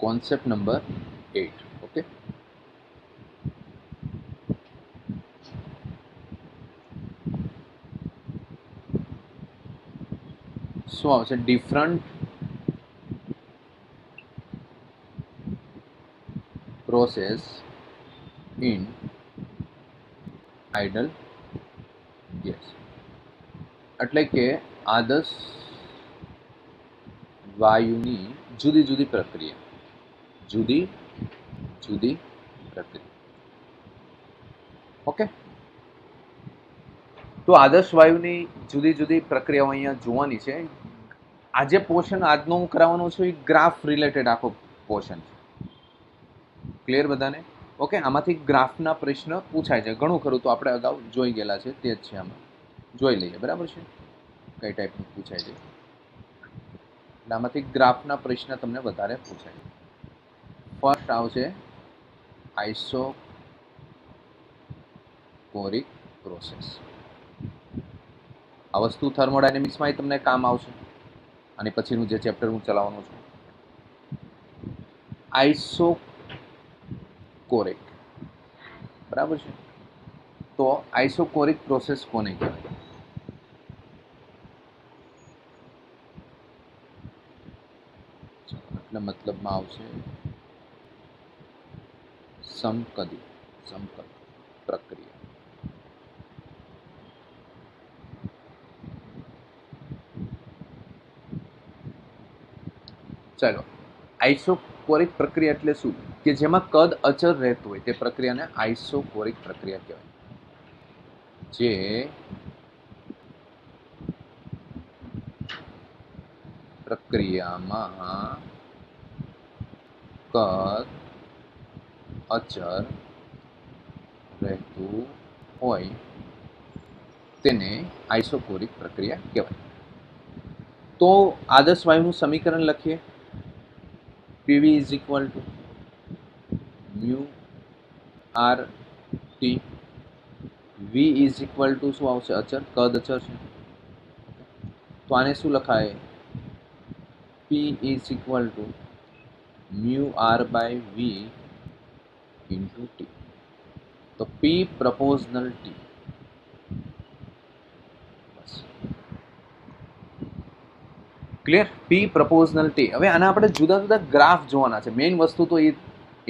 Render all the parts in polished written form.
Concept number 8. Okay, શું આવશે? Different process in ideal gas, એટલે કે આદર્શ વાયુની જુદી જુદી પ્રક્રિયા, જુદી જુદી પ્રક્રિયા. ઓકે, તો આદર્શ વાયુની જુદી જુદી પ્રક્રિયાઓ અહીંયા જોવાની છે. આજે પોર્શન આજનો હું કરાવવાનો છું એ ગ્રાફ રિલેટેડ આખો પોર્શન છે. ક્લિયર બધાને? ઓકે, આમાંથી ગ્રાફના પ્રશ્ન પૂછાય છે. ઘણું ખરું તો આપણે અગાઉ જોઈ ગયેલા છે, તે જ છે. આમાં જોઈ લઈએ, બરાબર છે, કઈ ટાઈપનું પૂછાય છે. એટલે આમાંથી ગ્રાફના પ્રશ્ન તમને વધારે પૂછાય. ફર્સ્ટ આવશે આઇસોકોરિક પ્રોસેસ. આ વસ્તુ થર્મોડાયનેમિક્સમાં તમને કામ આવશે. અને પછીનું જે ચેપ્ટર હું ચલાવવાનો છું, આઇસોકોરિક, બરાબર છે. તો આઇસોકોરિક પ્રોસેસ કોને કહેવાય? એટલે મતલબમાં આવશે સમકદી પ્રક્રિયા. ચાલો, આઇસોકોરિક પ્રક્રિયા એટલે શું? કે જેમાં કદ અચળ રહેતું હોય તે પ્રક્રિયાને આઇસોકોરિક પ્રક્રિયા કહેવાય. જે પ્રક્રિયામાં કદ અચળ રહેતું હોય તેને આઇસોકોરિક પ્રક્રિયા કહેવાય. તો આદર્શ વાયુનું સમીકરણ લખીએ. PV is equal to mu R T. V is equal to શું આવશે? અચળ, કદ અચળ છે. તો આને શું લખાય? P is equal to mu R by V into T. તો P proportional T. Clear? P proportional T. હવે આના આપણે જુદા જુદા ગ્રાફ જોવાના છે. મેઇન વસ્તુ તો એ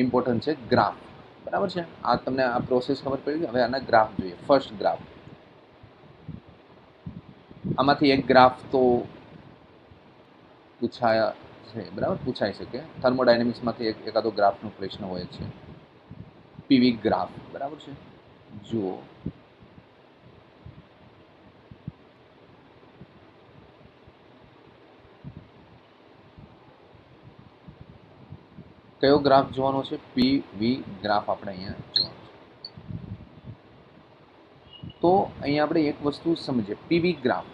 ઇમ્પોર્ટન્ટ છે, ગ્રાફ. બરાબર છે? આ તમને આ પ્રોસેસ ખબર પડી ગઈ. હવે આના ગ્રાફ જોઈએ. ફર્સ્ટ ગ્રાફ, આમાંથી એક ગ્રાફ તો પૂછાય છે, બરાબર, પૂછાઈ શકે. થર્મોડાયનેમિક્સમાંથી એકાદો ગ્રાફનો પ્રશ્ન હોય છે. PV ગ્રાફ, બરાબર છે. જુઓ, કયો ગ્રાફ જોવાનો છે? PV ગ્રાફ આપણે અહીંયા જોવાનો છે. તો અહીંયા આપણે એક વસ્તુ સમજીએ. PV ગ્રાફ,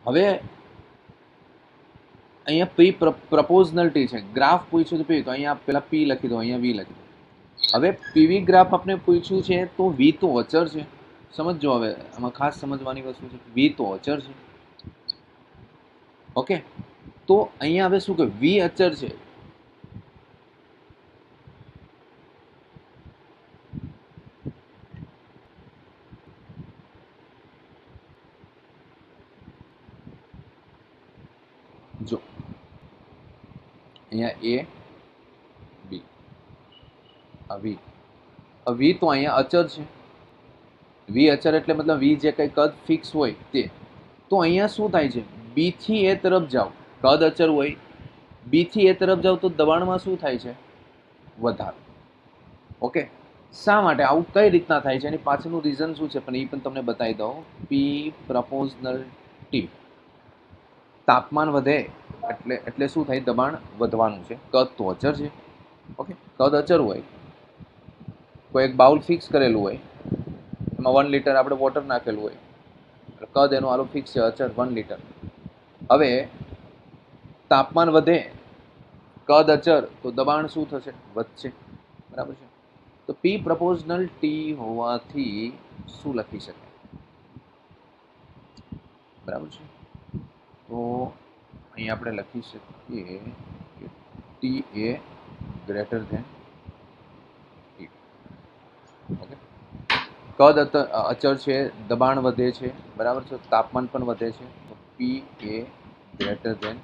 હવે અહીંયા P પ્રપોઝનલ ટી છે. ગ્રાફ પૂછ્યું તો P, તો અહીંયા પેલા P લખી દો, અહીંયા V લખી દો. હવે PV ગ્રાફ આપણે પૂછ્યું છે તો V તો અચળ છે. સમજો, હવે આમાં ખાસ સમજવાની વસ્તુ છે, V તો અચળ છે. ઓકે, તો અહીંયા હવે શું કે V અચળ છે, જો અહીંયા A B આ V, V તો અહીંયા અચળ છે. V અચળ એટલે મતલબ V જે કંઈ કદ ફિક્સ હોય તે. તો અહીંયા શું થાય છે? B થી A તરફ જાઓ, કદ અચળ હોય, B થી A તરફ જાઓ તો દબાણમાં શું થાય છે? વધારો. ઓકે, શા માટે આવું કઈ રીતના થાય છે? એની પાછળનું રીઝન શું છે પણ એ પણ તમને બતાવી દઉં. P proportional T. તાપમાન વધે એટલે શું થાય? દબાણ વધવાનું છે. કદ તો અચળ છે. ઓકે, કદ અચળ હોય, કોઈ એક બાઉલ ફિક્સ કરેલું હોય, એમાં 1 લિટર આપણે વોટર નાખેલું હોય, કદ એનું આલું ફિક્સ છે, અચળ 1 લિટર. હવે તાપમાન વધે, કદ અચળ, તો દબાણ શું થશે? વધશે. બરાબર છે. તો P પ્રપોઝનલ ટી હોવાથી શું લખી શકાય? બરાબર છે. તો અહીં આપણે લખી શકીએ કે ટી એ ગ્રેટર ધેન ટી. ઓકે, કદ અચળ છે, દબાણ વધે છે, બરાબર છે, તાપમાન પણ વધે છે, તો પી એ ગ્રેટર ધેન.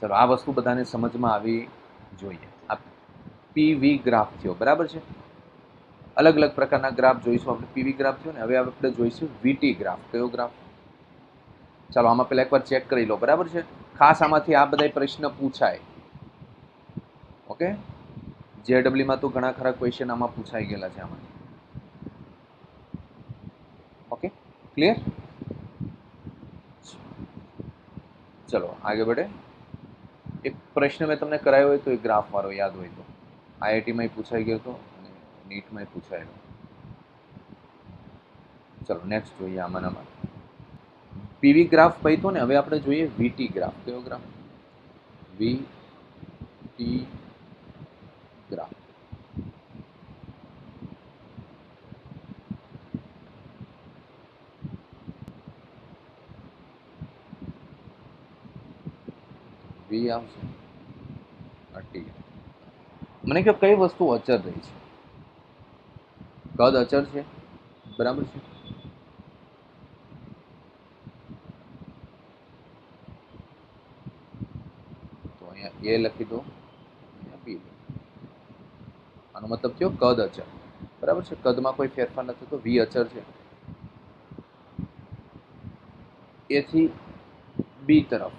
ચલો આ વસ્તુ બધાને સમજમાં આવી જોઈએ. આ પીવી ગ્રાફ થયો, બરાબર છે. અલગ અલગ પ્રકારના ગ્રાફ જોઈશું આપણે. પીવી ગ્રાફ થયો ને, હવે આપણે જોઈશું વીટી ગ્રાફ. કયો ગ્રાફ? ચાલો આમાં પહેલા એકવાર ચેક કરી લો, બરાબર છે. ખાસ આમાંથી આ બધા પ્રશ્ન પૂછાય. ઓકે, જેડબલ્યુ માં તો ઘણા ખરા ક્વેશ્ચન આમાં પૂછાઈ ગયેલા છે આમાં. Okay, clear? ચલો આગે बढ़े. એક પ્રશ્ન મેં તમને કરાયો હોય તો એ ગ્રાફ વાળો યાદ હોય તો, આઈઆઈટીમાં પૂછાઈ ગયો હતો અને નીટમાં પૂછાયેલો. ચલો નેક્સ્ટ જોઈએ આમાંનામાં. પીવી ગ્રાફ પૈતો ને, હવે આપણે જોઈએ વીટી ગ્રાફ. કયો ગ્રાફ? વીટી ગ્રાફ. વી આવશે, ટી. મને કહો કઈ વસ્તુ અચળ રહી છે? કદ અચળ છે, બરાબર છે. તો અહીંયા એ લખી દો, અહીંયા બી. આનો મતલબ થયો કદ અચળ, બરાબર છે. કદમાં કોઈ ફેરફાર નથી, તો વી અચળ છે. એથી બી તરફ,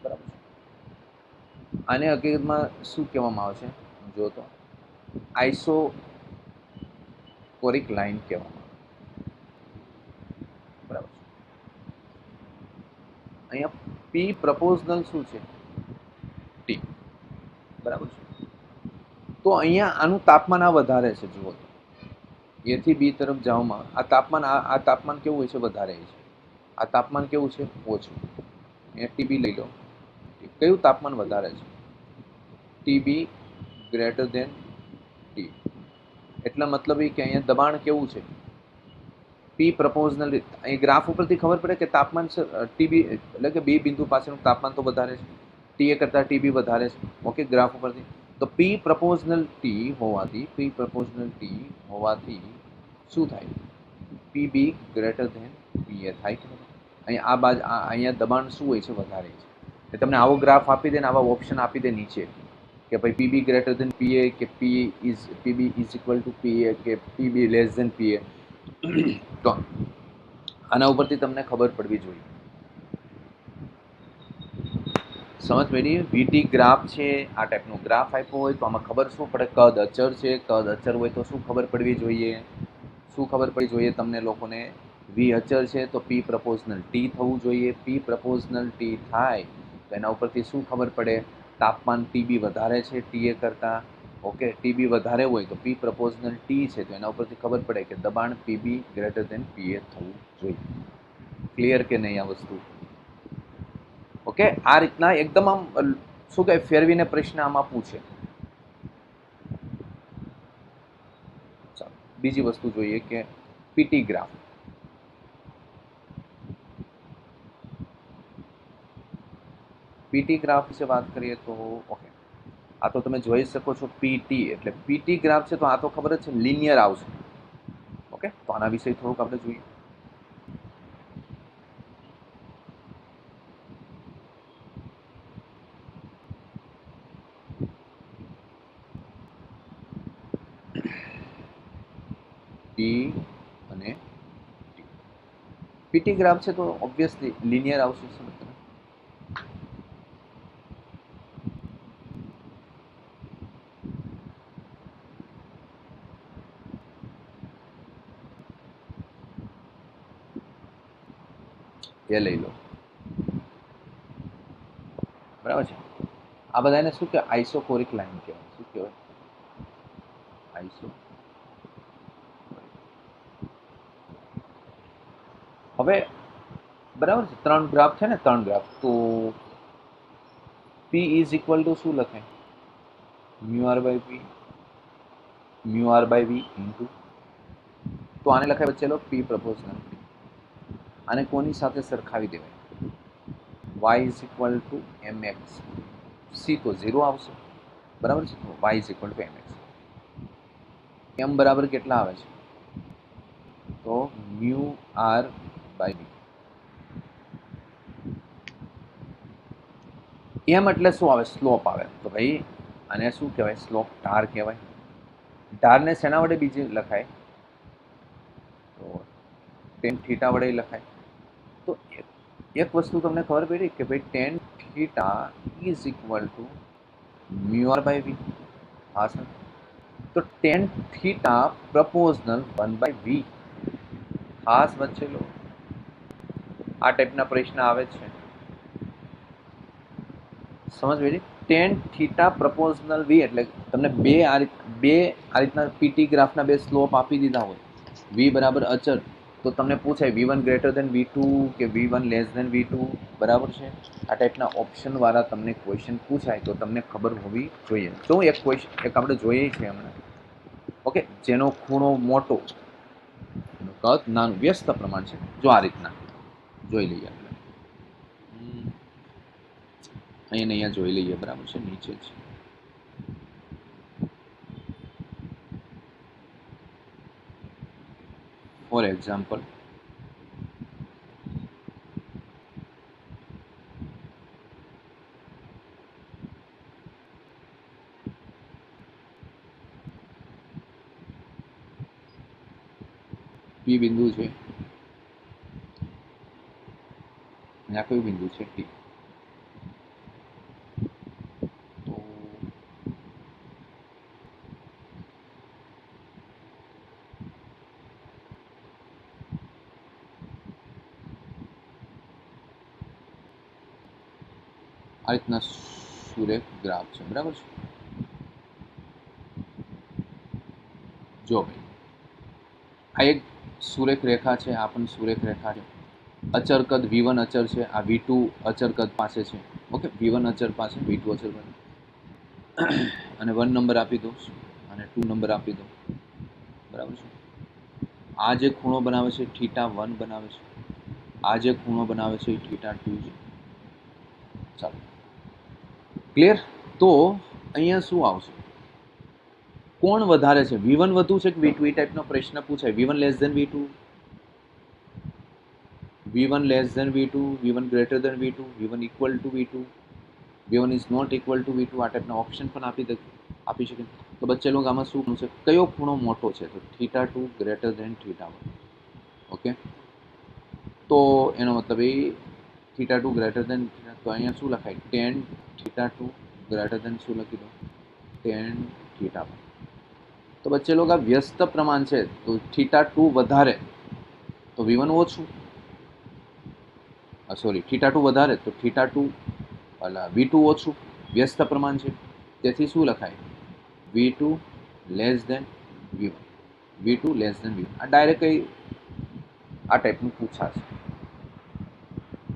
બરાબર છે. આને હકીકતમાં શું કહેવામાં આવે છે જો તો આઇસોકોરિક લાઈન કહેવામાં આવે, બરાબર છે. અહીંયા પી પ્રપોઝનલ શું છે? ટી, બરાબર છે. તો અહીંયા આનું તાપમાન આ વધારે છે. જુઓ તો એ થી બી તરફ જવામાં આ તાપમાન કેવું હોય છે? વધારે છે. આ તાપમાન કેવું છે? ઓછું. અહીંયા ટીબી લઈ લો. કયું તાપમાન વધારે છે? TB greater than T. એટલા મતલબ એ કે અહીંયા દબાણ કેવું છે? પી પ્રપોઝનલ. અહીં ગ્રાફ ઉપરથી ખબર પડે કે તાપમાન ટીબી એટલે કે બી બિંદુ પાસેનું તાપમાન તો વધારે છે, ટી એ કરતાં ટીબી વધારે છે. ઓકે, ગ્રાફ ઉપરથી તો પી પ્રપોઝનલ ટી હોવાથી શું થાય? પીબી ગ્રેટર ધેન પીએ થાય કે નહીં? અહીંયા આ બાજુ અહીંયા દબાણ શું હોય છે? વધારે છે. એ તમને આવો ગ્રાફ આપી દે ને, આવા ઓપ્શન આપી દે નીચે કે ભાઈ પીબી ગ્રેટર ધેન પીએ, કે પીબી ઇઝ ઇક્વલ ટુ પીએ, કે પીબી લેસ ધેન પીએ, તો આના ઉપરથી તમને ખબર પડવી જોઈએ. સમજ પડી? વીટી ગ્રાફ છે, આ ટાઈપનો ગ્રાફ આપ્યો હોય તો આમાં ખબર શું પડે? કદ અચળ છે. કદ અચળ હોય તો શું ખબર પડવી જોઈએ? શું ખબર પડવી જોઈએ તમને લોકોને? વી અચળ છે તો પી પ્રપોઝનલ ટી થવું જોઈએ. પી પ્રપોઝનલ ટી થાય તો એના ઉપરથી શું ખબર પડે? તાપમાન ટીબી વધારે છે ટીએ કરતાં. ઓકે, ટીબી વધારે હોય તો પી પ્રપોઝનલ ટી છે, તો એના ઉપરથી ખબર પડે કે દબાણ પીબી ગ્રેટર ધેન પીએ થવું જોઈએ. ક્લિયર કે નહીં આ વસ્તુ? ઓકે, આ રીતના એકદમ આમ શું કહે ફેરવીને પ્રશ્ન આમાં પૂછે. ચાલો બીજી વસ્તુ જોઈએ કે પીટી ગ્રાફ. પીટી ગ્રાફ વિશે વાત કરીએ તો ઓકે, આ તો તમે જોઈ શકો છો પીટી એટલે પીટી ગ્રાફ છે, તો આ તો ખબર જ છે લિનિયર આવશે. ઓકે, તો આના વિશે થોડુંક આપણે જોઈએ. પી અને પીટી ગ્રાફ છે તો ઓબ્વિયસલી લિનિયર આવશે. એ લઈ લો, બરાબર છે. આ બધાને શું કહેવાય? આઇસોકોરિક લાઈન કહેવાય. શું કહેવાય? આઇસો. હવે બરાબર છે, ત્રણ ગ્રાફ છે ને, ત્રણ ગ્રાફ. તો પી ઇઝ ઇક્વલ ટુ શું લખાય? Mu R by P, mu R by V into, તો આને લખાય ચલો પી પ્રપોઝનલ ટી. આને કોની સાથે સરખાવી દેવાય? y is equal to mx, c તો 0 આવશે, બરાબર છે. તો y is equal to mx. m બરાબર કેટલા આવે છે? તો mu r by v. m એટલે શું આવે? સ્લોપ આવે. તો ભાઈ આને શું કહેવાય? સ્લોપ ઢાર કહેવાય. ઢારને શેના વડે બીજી લખાય? તો ટેન થીટા વડે લખાય. તો એક વસ્તુ તમને ખબર પડી કે ભાઈ tan theta is equal to mu R by V. હા સર. તો ટેન થીટા પ્રપોઝનલ 1/v. ખાસ વચ્ચે લો, આ ટાઈપના પ્રશ્ન આવે છે, સમજ પડી? ટેન થીટા પ્રપોઝનલ વી એટલે તમને બે આ રીતના પીટી ગ્રાફના બે સ્લોપ આપી દીધા હોય, વી બરાબર અચળ, તો તમને પૂછાય V1 ગ્રેટર દેન V2 કે V1 લેસ દેન V2, બરાબર છે. આ ટાઈપના ઓપ્શન વાળા તમને ક્વેશ્ચન પૂછાય તો તમને ખબર હોવી જોઈએ. તો એક આપણે જોઈએ છે હમણાં, ઓકે, જેનો ખૂણો મોટો, કદ નાનું, વ્યસ્ત પ્રમાણ છે. જો આ રીતના જોઈ લઈએ આપણે, અહીંયા જોઈ લઈએ, બરાબર છે, નીચે જ. ફોર એક્ઝામ્પલ, પી બિંદુ છે, અને આ કયું બિંદુ છે? ટી. તો આ રીતના સુરેખ ગ્રાફ છે, બરાબર છે. જો ભાઈ આ એક સુરેખ રેખા છે, આ પણ સુરેખ રેખા છે. અચર કદ V1 અચર છે, આ V2 અચર કદ પાસે છે. ઓકે, V1 અચર પાસે, V2 અચર પાસે, અને 1 નંબર આપી દો અને 2 નંબર આપી દો, બરાબર છે. આ જે ખૂણો બનાવે છે θ1 બનાવે છે, આ જે ખૂણો બનાવે છે એ θ2 છે. ચાલો, ક્લિયર? તો અહીંયા શું આવશે? કોણ વધારે છે? V1 વધુ છે કે V2? એ ટાઈપનો પ્રશ્ન પૂછાય. V1 less than V2, V1 less than V2, V1 greater than V2, V1 equal to V2, V1 is not equal to V2. આ ટાઈપના ઓપ્શન પણ આપી શકે. તો બચ્ચે લોકો આમાં શું છે? કયો ખૂણો મોટો છે? તો θ2 ગ્રેટર ધેન θ1. ઓકે, તો એનો મતલબ એ θ2 ગ્રેટર ધેન, તો અહીંયા શું લખાય? tan θ2 ગ્રેટર ધેન શું લખી દો? tan θ1. તો બચ્ચે લોકો આ વ્યસ્ત પ્રમાણ છે, તો θ2 વધારે તો V1 ઓછું, સોરી, θ2 વધારે તો θ2 V2 ઓછું, વ્યસ્ત પ્રમાણ છે, તેથી શું લખાય? V2 less than V1, V2 less than V1. આ ડાયરેક્ટ આ ટાઈપનું પૂછાશે.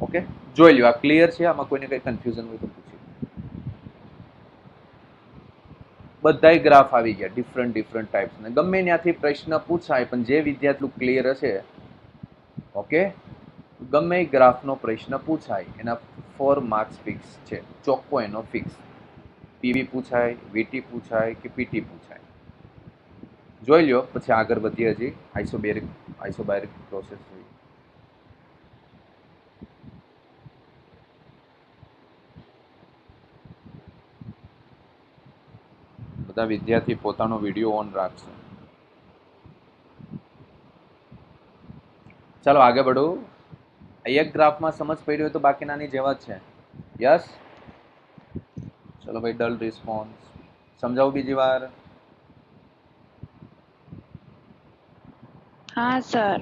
ઓકે, જોઈ લ્યો. આ ક્લિયર છે? આમાં કોઈને કંઈ કન્ફ્યુઝન હોય તો પૂછી. બધાય ગ્રાફ આવી ગયા, ડિફરન્ટ ટાઈપ્સ, ને ગમે ત્યાંથી પ્રશ્ન પૂછાય, પણ જે વિદ્યાર્થી ક્લિયર હશે, ઓકે, ગમે ગ્રાફનો પ્રશ્ન પૂછાય એના 4 માર્ક્સ ફિક્સ છે, ચોખ્ખો એનો ફિક્સ. પીવી પૂછાય, વીટી પૂછાય કે પીટી પૂછાય. જોઈ લ્યો, પછી આગળ વધીએ. હજી આઇસોબેરિક પ્રોસેસ જોઈએ. બધા વિદ્યાર્થી પોતાનો વિડીયો ઓન રાખશે. ચાલો આગળ બઢો. એક ગ્રાફમાં સમજ પડી હોય તો બાકીનાની જેવા જ છે. યસ? ચલો ભાઈ, ડલ રિસ્પોન્સ. સમજાવું બીજી વાર? हाँ सर.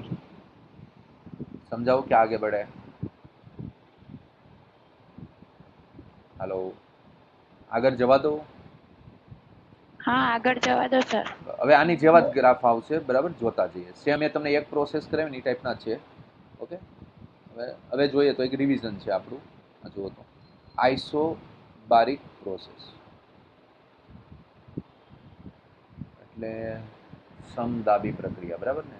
समझाओ क्या आगे बढ़े? हेलो, આગળ જવા દો. हाँ આગળ જવા દો સર. હવે આની જેવા જ ગ્રાફ આવશે, બરાબર? જોતા જઈએ. સેમ એ તમને એક પ્રોસેસ કરાવી ને એ ટાઈપના છે. ઓકે, હવે જોઈએ તો એક રિવિઝન છે આપણું. આ જુઓ તો આઇસોબારિક પ્રોસેસ એટલે સમદાબી પ્રક્રિયા, બરાબર ને?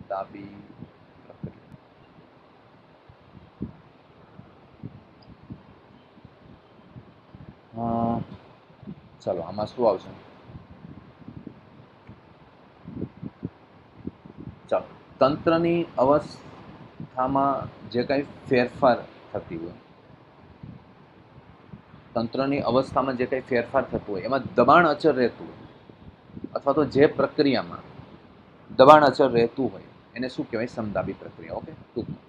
સમદાબી ચલો આમાં શું આવશે? ચાલો, તંત્રની અવસ્થામાં જે કંઈ ફેરફાર થતી હોય, તંત્રની અવસ્થામાં જે કંઈ ફેરફાર થતું હોય એમાં દબાણ અચર રહેતું હોય, અથવા તો જે પ્રક્રિયામાં દબાણ અચર રહેતું હોય એને શું કહેવાય? સમદાબી પ્રક્રિયા. ઓકે, ટૂંકમાં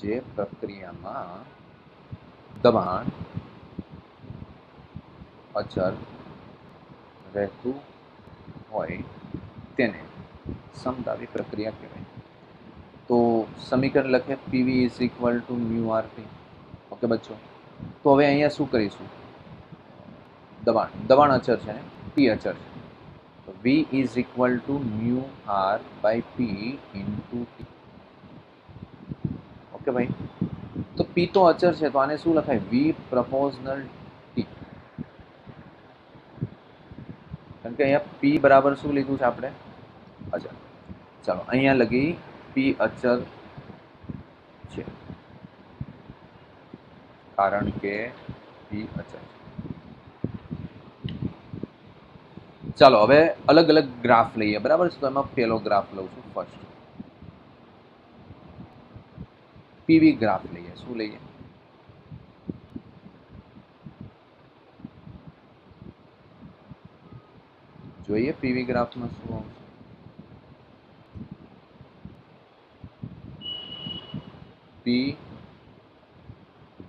જે પ્રક્રિયામાં દબાણ અચર રહેતું હોય તેને સમદાબી પ્રક્રિયા કહેવાય. તો સમીકરણ લખે PV is equal to mu R P. Okay બચ્ચો, તો હવે અહીંયા શું કરીશું? દબાણ અચર છે ને, પી અચર છે, તો V is equal to mu R by P into T. Okay ભાઈ, તો પી તો અચર છે તો આને શું લખાય? વી પ્રપોઝનલ ટી. કારણ કે અહીંયા પી બરાબર શું લીધું છે આપણે? અચર. ચાલો અહીંયા લગી પી અચર છે કારણ કે પી અચર છે. ચાલો હવે અલગ અલગ ગ્રાફ લઈએ, બરાબર છે? તો એમાં પહેલો ગ્રાફ લઉં છું. ફર્સ્ટ પીવી ગ્રાફ લઈએ. શું લઈએ? જોઈએ પીવી ગ્રાફમાં શું આવશે. પી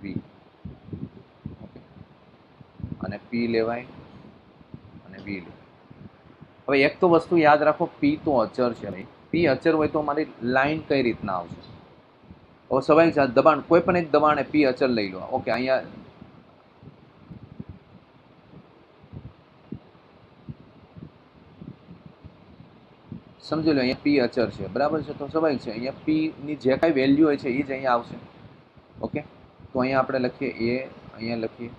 વી, અને પી લેવાય અને વી લેવાય. હવે એક તો વસ્તુ યાદ રાખો, પી તો અચર છે ભાઈ. પી અચર હોય તો મારી લાઈન કઈ રીતના આવશે? હવે સ્વાભાવિક છે, દબાણ કોઈ પણ એક દબાણ પી અચર લઈ લો. ઓકે, અહીંયા સમજી લો, અહીંયા પી અચર છે, બરાબર છે? તો સ્વાભાવિક છે અહીંયા પી ની જે કાંઈ વેલ્યુ હોય છે એ જ અહીંયા આવશે. ઓકે, તો અહીંયા આપણે લખીએ એ, અહીંયા લખીએ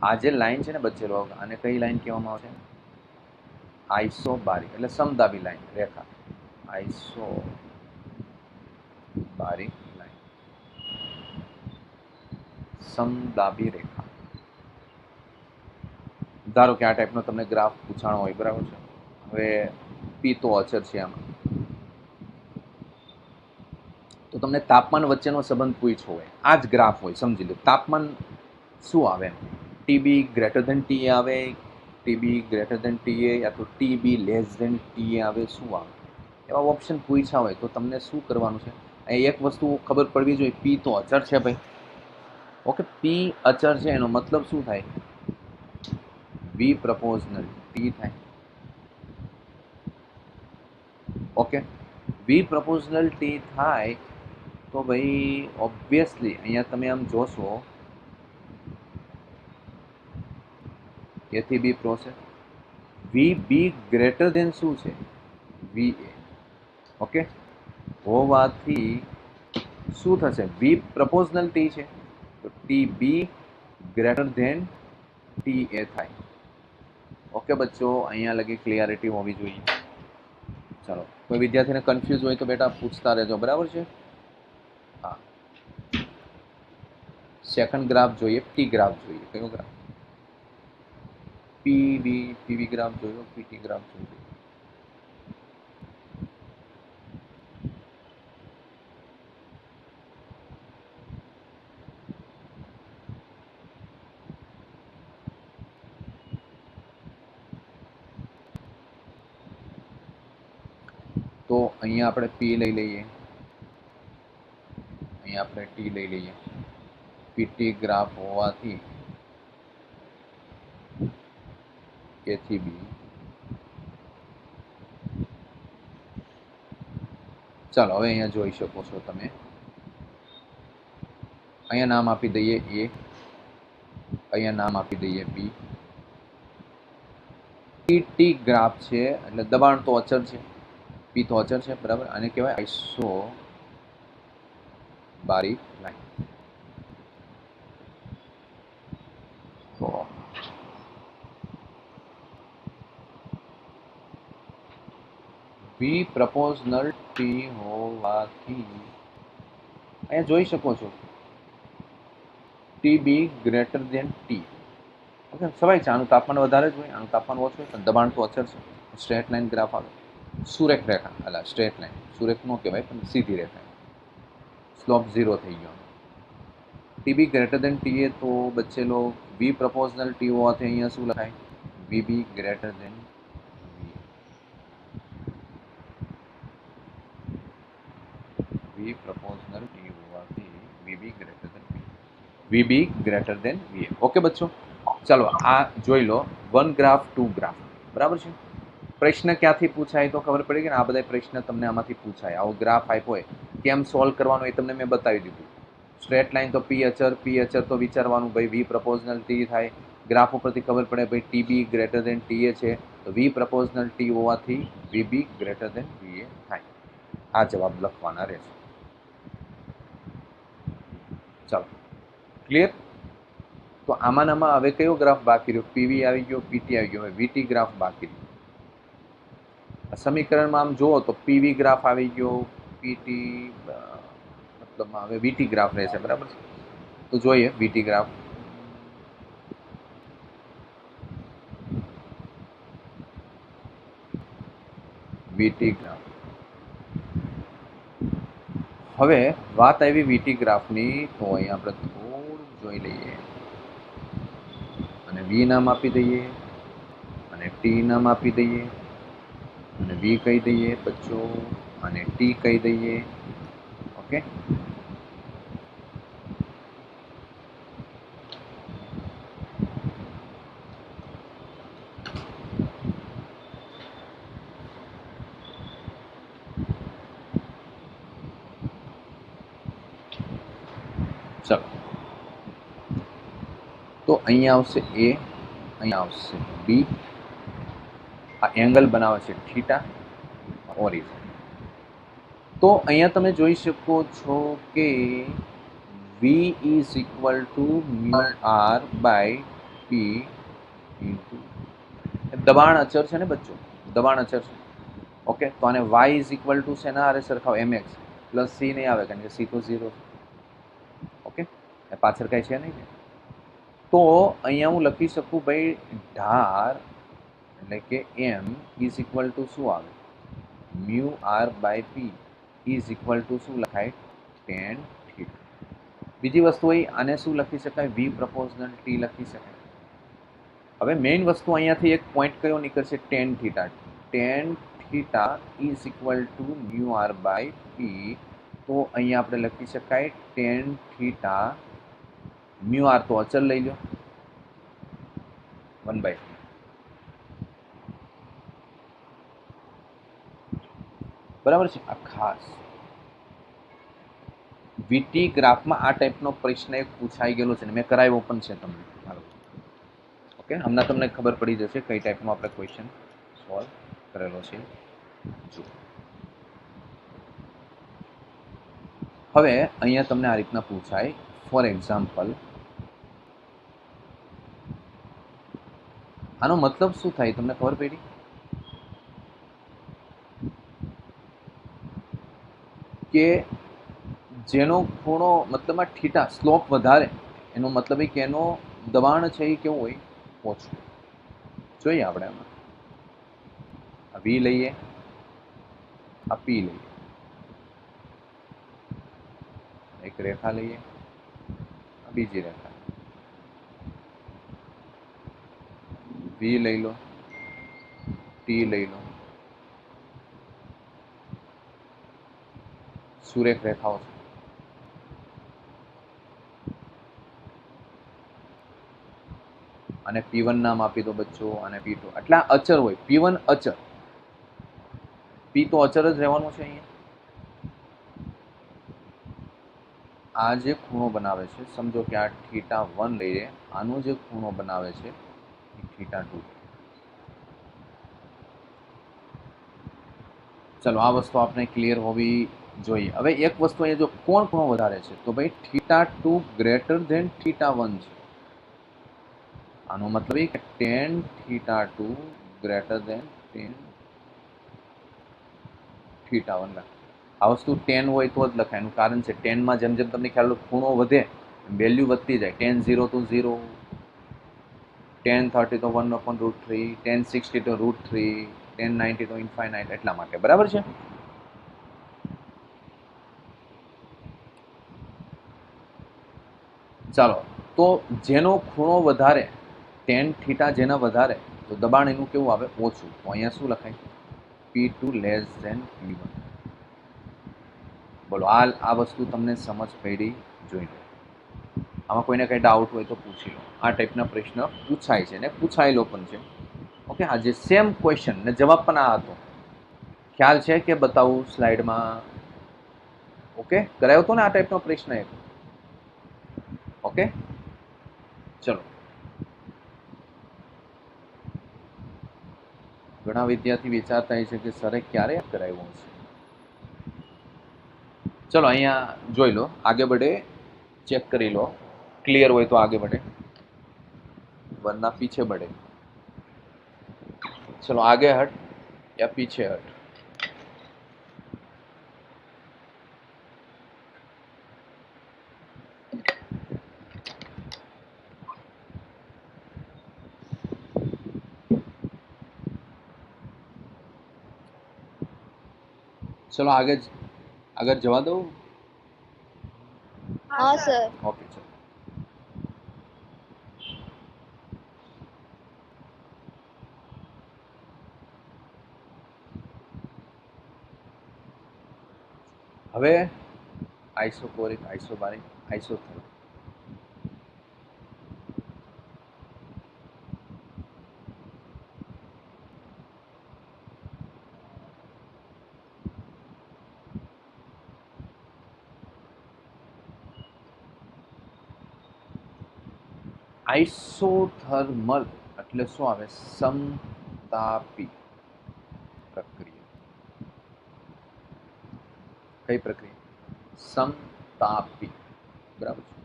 આ જે લાઈન છે ને બચેલો, આને કઈ લાઈન કહેવામાં આવશે? આઈસોબારિક, એટલે સમદાબી લાઈન રેખા. આઈસોબારિક લાઈન, સમદાબી રેખા. ધારો કે આ ટાઈપનો તમને ગ્રાફ પૂછાણો હોય, બરાબર છે? હવે પી તો અચર છે આમાં, તો તમને તાપમાન વચ્ચેનો સંબંધ પૂછ્યો હોય, આ જ ગ્રાફ હોય, સમજી લો. તાપમાન શું આવે? ટીબી ગ્રેટર ધેન ટી આવે, ટીબી ગ્રેટર ધેન ટીએ, યા તો ટીબી લેસ ધેન ટીએ આવે, શું આવે? એવા ઓપ્શન પૂછ્યા હોય તો તમને શું કરવાનું છે? અહીં એક વસ્તુ ખબર પડવી જોઈએ, પી તો અચર છે ભાઈ. ઓકે, પી અચર છે એનો મતલબ શું થાય? વી પ્રપોઝનલ ટી થાય. ઓકે, વી પ્રપોઝનલ ટી થાય તો ભાઈ ઓબ્વિયસલી અહીંયા તમે આમ જોશો, એથી બી પ્રોસેસ વી બી ગ્રેટર દેન શું છે? વી એ. ઓકે, હોવાથી શું થશે? વી પ્રપોઝનલ ટી છે તો T B greater than T A થાય. ઓકે બચ્ચો, અહીંયા લગી ક્લિયરિટી હોવી જોઈએ. ચાલો, કોઈ વિદ્યાર્થીને કન્ફ્યુઝ હોય તો બેટા પૂછતા રહેજો, બરાબર છે? હા, સેકન્ડ ગ્રાફ જોઈએ, ટી ગ્રાફ જોઈએ. કયો ગ્રાફ? પીવી ગ્રાફ જોયો, પીટી ગ્રાફ જોયો. તો અહીંયા આપણે પી લઈ લઈએ, અહીંયા આપણે ટી લઈ લઈએ. પીટી ગ્રાફ હોવાથી એ થી બી. ચાલો હવે અહીંયા જોઈ શકો છો તમે, અહીંયા નામ આપી દઈએ એ, અહીંયા નામ આપી દઈએ બી. ટી ગ્રાફ છે એટલે દબાણ તો અચર છે, પી તો અચર છે, બરાબર? આને કહેવાય આઈસો બારીક લાઈન. તો વી પ્રપોઝનલ ટી હોવાથી અહીંયા જોઈ શકો છો T B greater than T. Okay, સ્વાભાવિક છે, આનું તાપમાન વધારે જ હોય, આનું તાપમાન ઓછું હોય, પણ દબાણ તો અચર છે. સ્ટ્રેટ લાઇન ગ્રાફ આવે, સુરેખ રેખા, એટલે સ્ટ્રેટ લાઇન, સુરેખ નો કહેવાય પણ સીધી રેખા, સ્લોપ 0 થઈ ગયો. ટીબી ગ્રેટર દેન ટીએ, તો બચ્ચે લોગ વી પ્રપોઝનલ ટી હોવાથી અહીંયા શું લખાય? VB greater than V proportional T હોવાથી VB greater than VB greater than V. Okay બચ્ચો, ચાલો આ જોઈ લો, 1 ગ્રાફ 2 ગ્રાફ, બરાબર છે. પ્રશ્ન ક્યાંથી પૂછાય તો ખબર પડી કે આ બધા પ્રશ્ન તમને આમાંથી પૂછાય. આવો ગ્રાફ આપ્યો હોય, કેમ સોલ્વ કરવાનો એ તમને મેં બતાવી દીધું. સ્ટ્રેટ લાઇન તો પી અચર તો વિચારવાનું ભાઈ વી પ્રપોઝનલ ટી થાય. ગ્રાફ ઉપરથી ખબર પડે ભાઈ ટીબી ગ્રેટર દેન ટીએ છે, તો વી પ્રપોઝનલ ટી હોવાથી વીબી ગ્રેટર દેન વીએ થાય. આ જવાબ લખવાના રહેશે. ચાલો, ક્લિયર? તો આમાં હવે કયો ગ્રાફ બાકી રહ્યો? પીવી આવી ગયો, પીટી આવી ગયો, હવે વીટી ગ્રાફ બાકી રહ્યો. સમીકરણમાં આમ જુઓ તો પીવી ગ્રાફ આવી ગયો, પીટી મતલબમાં હવે વીટી ગ્રાફ રહેશે, બરાબર છે. તો જોઈએ વીટી ગ્રાફ. વીટી ગ્રાફ, હવે વાત આવી વીટી ગ્રાફની, તો અહીં આપણે થોડું જોઈ લઈએ અને વી નામ આપી દઈએ અને ટી નામ આપી દઈએ અને વી કહી દઈએ બચ્ચો અને ટી કહી દઈએ. ઓકે, ચલો, તો અહીંયા આવશે એ, અહીંયા આવશે બી, આ એંગલ બનાવે છે થીટા, ઓરિજિન. તો અહીંયા તમે જોઈ શકો છો કે V is equal to mu R by P into, દબાણ અચર છે ને બચ્ચો, દબાણ અચર છે. ઓકે, તો આને y ઇઝ ઇક્વલ ટુ શેના હારે સરખાવ? mx પ્લસ c નહીં આવે, કારણ કે c તો 0. ઓકે, પાછળ કઈ છે નહીં. તો અહીંયા હું લખી શકું ભાઈ ઢાર એટલે કે m ઇઝ ઇક્વલ ટુ શું આવે? Mu R by P is equal to શું લખાય? Tan theta. બીજી વસ્તુ હોય, આને શું લખી શકાય? વી પ્રપોઝનલ ટી લખી શકાય. હવે મેઇન વસ્તુ અહીંયાથી એક પોઈન્ટ કયો નીકળશે? Tan theta. Tan theta is equal to mu R by P. તો અહીંયા આપણે લખી શકાય ટેન થીટા, મ્યુ આર તો અચલ લઈ લો, 1/3. બરાબર છે. આ ખાસ વીટી ગ્રાફમાં આ ટાઈપનો પ્રશ્ન એક પૂછાઈ ગયેલો છે ને મેં કરાવ્યો પણ છે તમને. ઓકે, હમણાં તમને ખબર પડી જશે કઈ ટાઈપનો આપણે ક્વેશ્ચન સોલ્વ કરેલો છે. જો હવે અહીંયા તમને આ રીતના પૂછાય, ફોર એક્ઝામ્પલ આનો મતલબ શું થાય તમને ખબર પડી? કે જેનો ખૂણો મતલબમાં થીટા, સ્લોપ વધારે, એનો મતલબ એ કે એનો દબાણ છે એ કેવું હોય? ઓછું. જોઈએ આપણે એમાં આ વી લઈએ, આ પી લઈએ, એક રેખા લઈએ, આ બીજી રેખા, વી લઈ લો, ટી લઈ લો, સુરેખ રેખાઓ છે. અને P1 નામ આપી દો બચ્ચો અને P2. એટલે અચર હોય, P1 અચર, P તો અચર જ રહેવાનું છે. અહીંયા આ જે ખૂણો બનાવે છે, સમજો કે આ θ1 લઈએ, આનો જે ખૂણો બનાવે છે એ θ2. ચલો, આ વસ્તુ આપણે ક્લિયર હોવી જોઈએ. હવે એક વસ્તુ અહીંયા જો કોણ ખૂણો વધારે છે, તો ભાઈ θ2 ગ્રેટર ધેન θ1 છે. આનો મતલબ એ કે tan θ2 ગ્રેટર ધેન tan θ1. આ વસ્તુ tan હોય તો જ લખાય. એનું કારણ છે ટેનમાં જેમ જેમ તમને ખ્યાલ ખૂણો વધે વેલ્યુ વધતી જાય. tan 0 તો 0, 1030 તો 1/√3, 1060 તો √3, 1090 તો ઇન્ફાઇનાઇટ, એટલા માટે. બરાબર છે? ચાલો, તો જેનો ખૂણો વધારે, ટેન થીટા જેના વધારે, તો દબાણ એનું કેવું આવે? ઓછું. તો અહીંયા શું લખાય? P2 less than P1. બોલો, આ વસ્તુ તમને સમજ પડી? જોઈ લો. આમાં કોઈને કંઈ ડાઉટ હોય તો પૂછી લો. આ ટાઈપના પ્રશ્ન પૂછાય છે ને પૂછાયેલો પણ છે. ઓકે, આજે સેમ ક્વેશ્ચન ને જવાબ પણ આ હતો. ખ્યાલ છે કે બતાવું સ્લાઇડમાં? ઓકે, કરાયો હતો ને આ ટાઈપનો પ્રશ્ન એક? ઓકે, ચલો. ઘણા વિદ્યાર્થી વિચારતા છે કે સરે ક્યારે કરાવ્યું છે. ચલો, અહીંયા જોઈ લો. આગે बढ़े, चेक કરી લો. ક્લિયર હોય તો आगे बढ़े, वरना पीछे बढ़े. चलो, आगे हट या पीछे हट. चलो, आगे जवा दो. हाँ सर। ओके, चलो. હવે આઇસોકોરિક, આઇસોબારિક, આઇસોથર્મલ. આઇસોથર્મલ એટલે શું આવે? સમતાપી પ્રક્રિયા. કઈ પ્રક્રિયા? સમતાપી. બરાબર છે.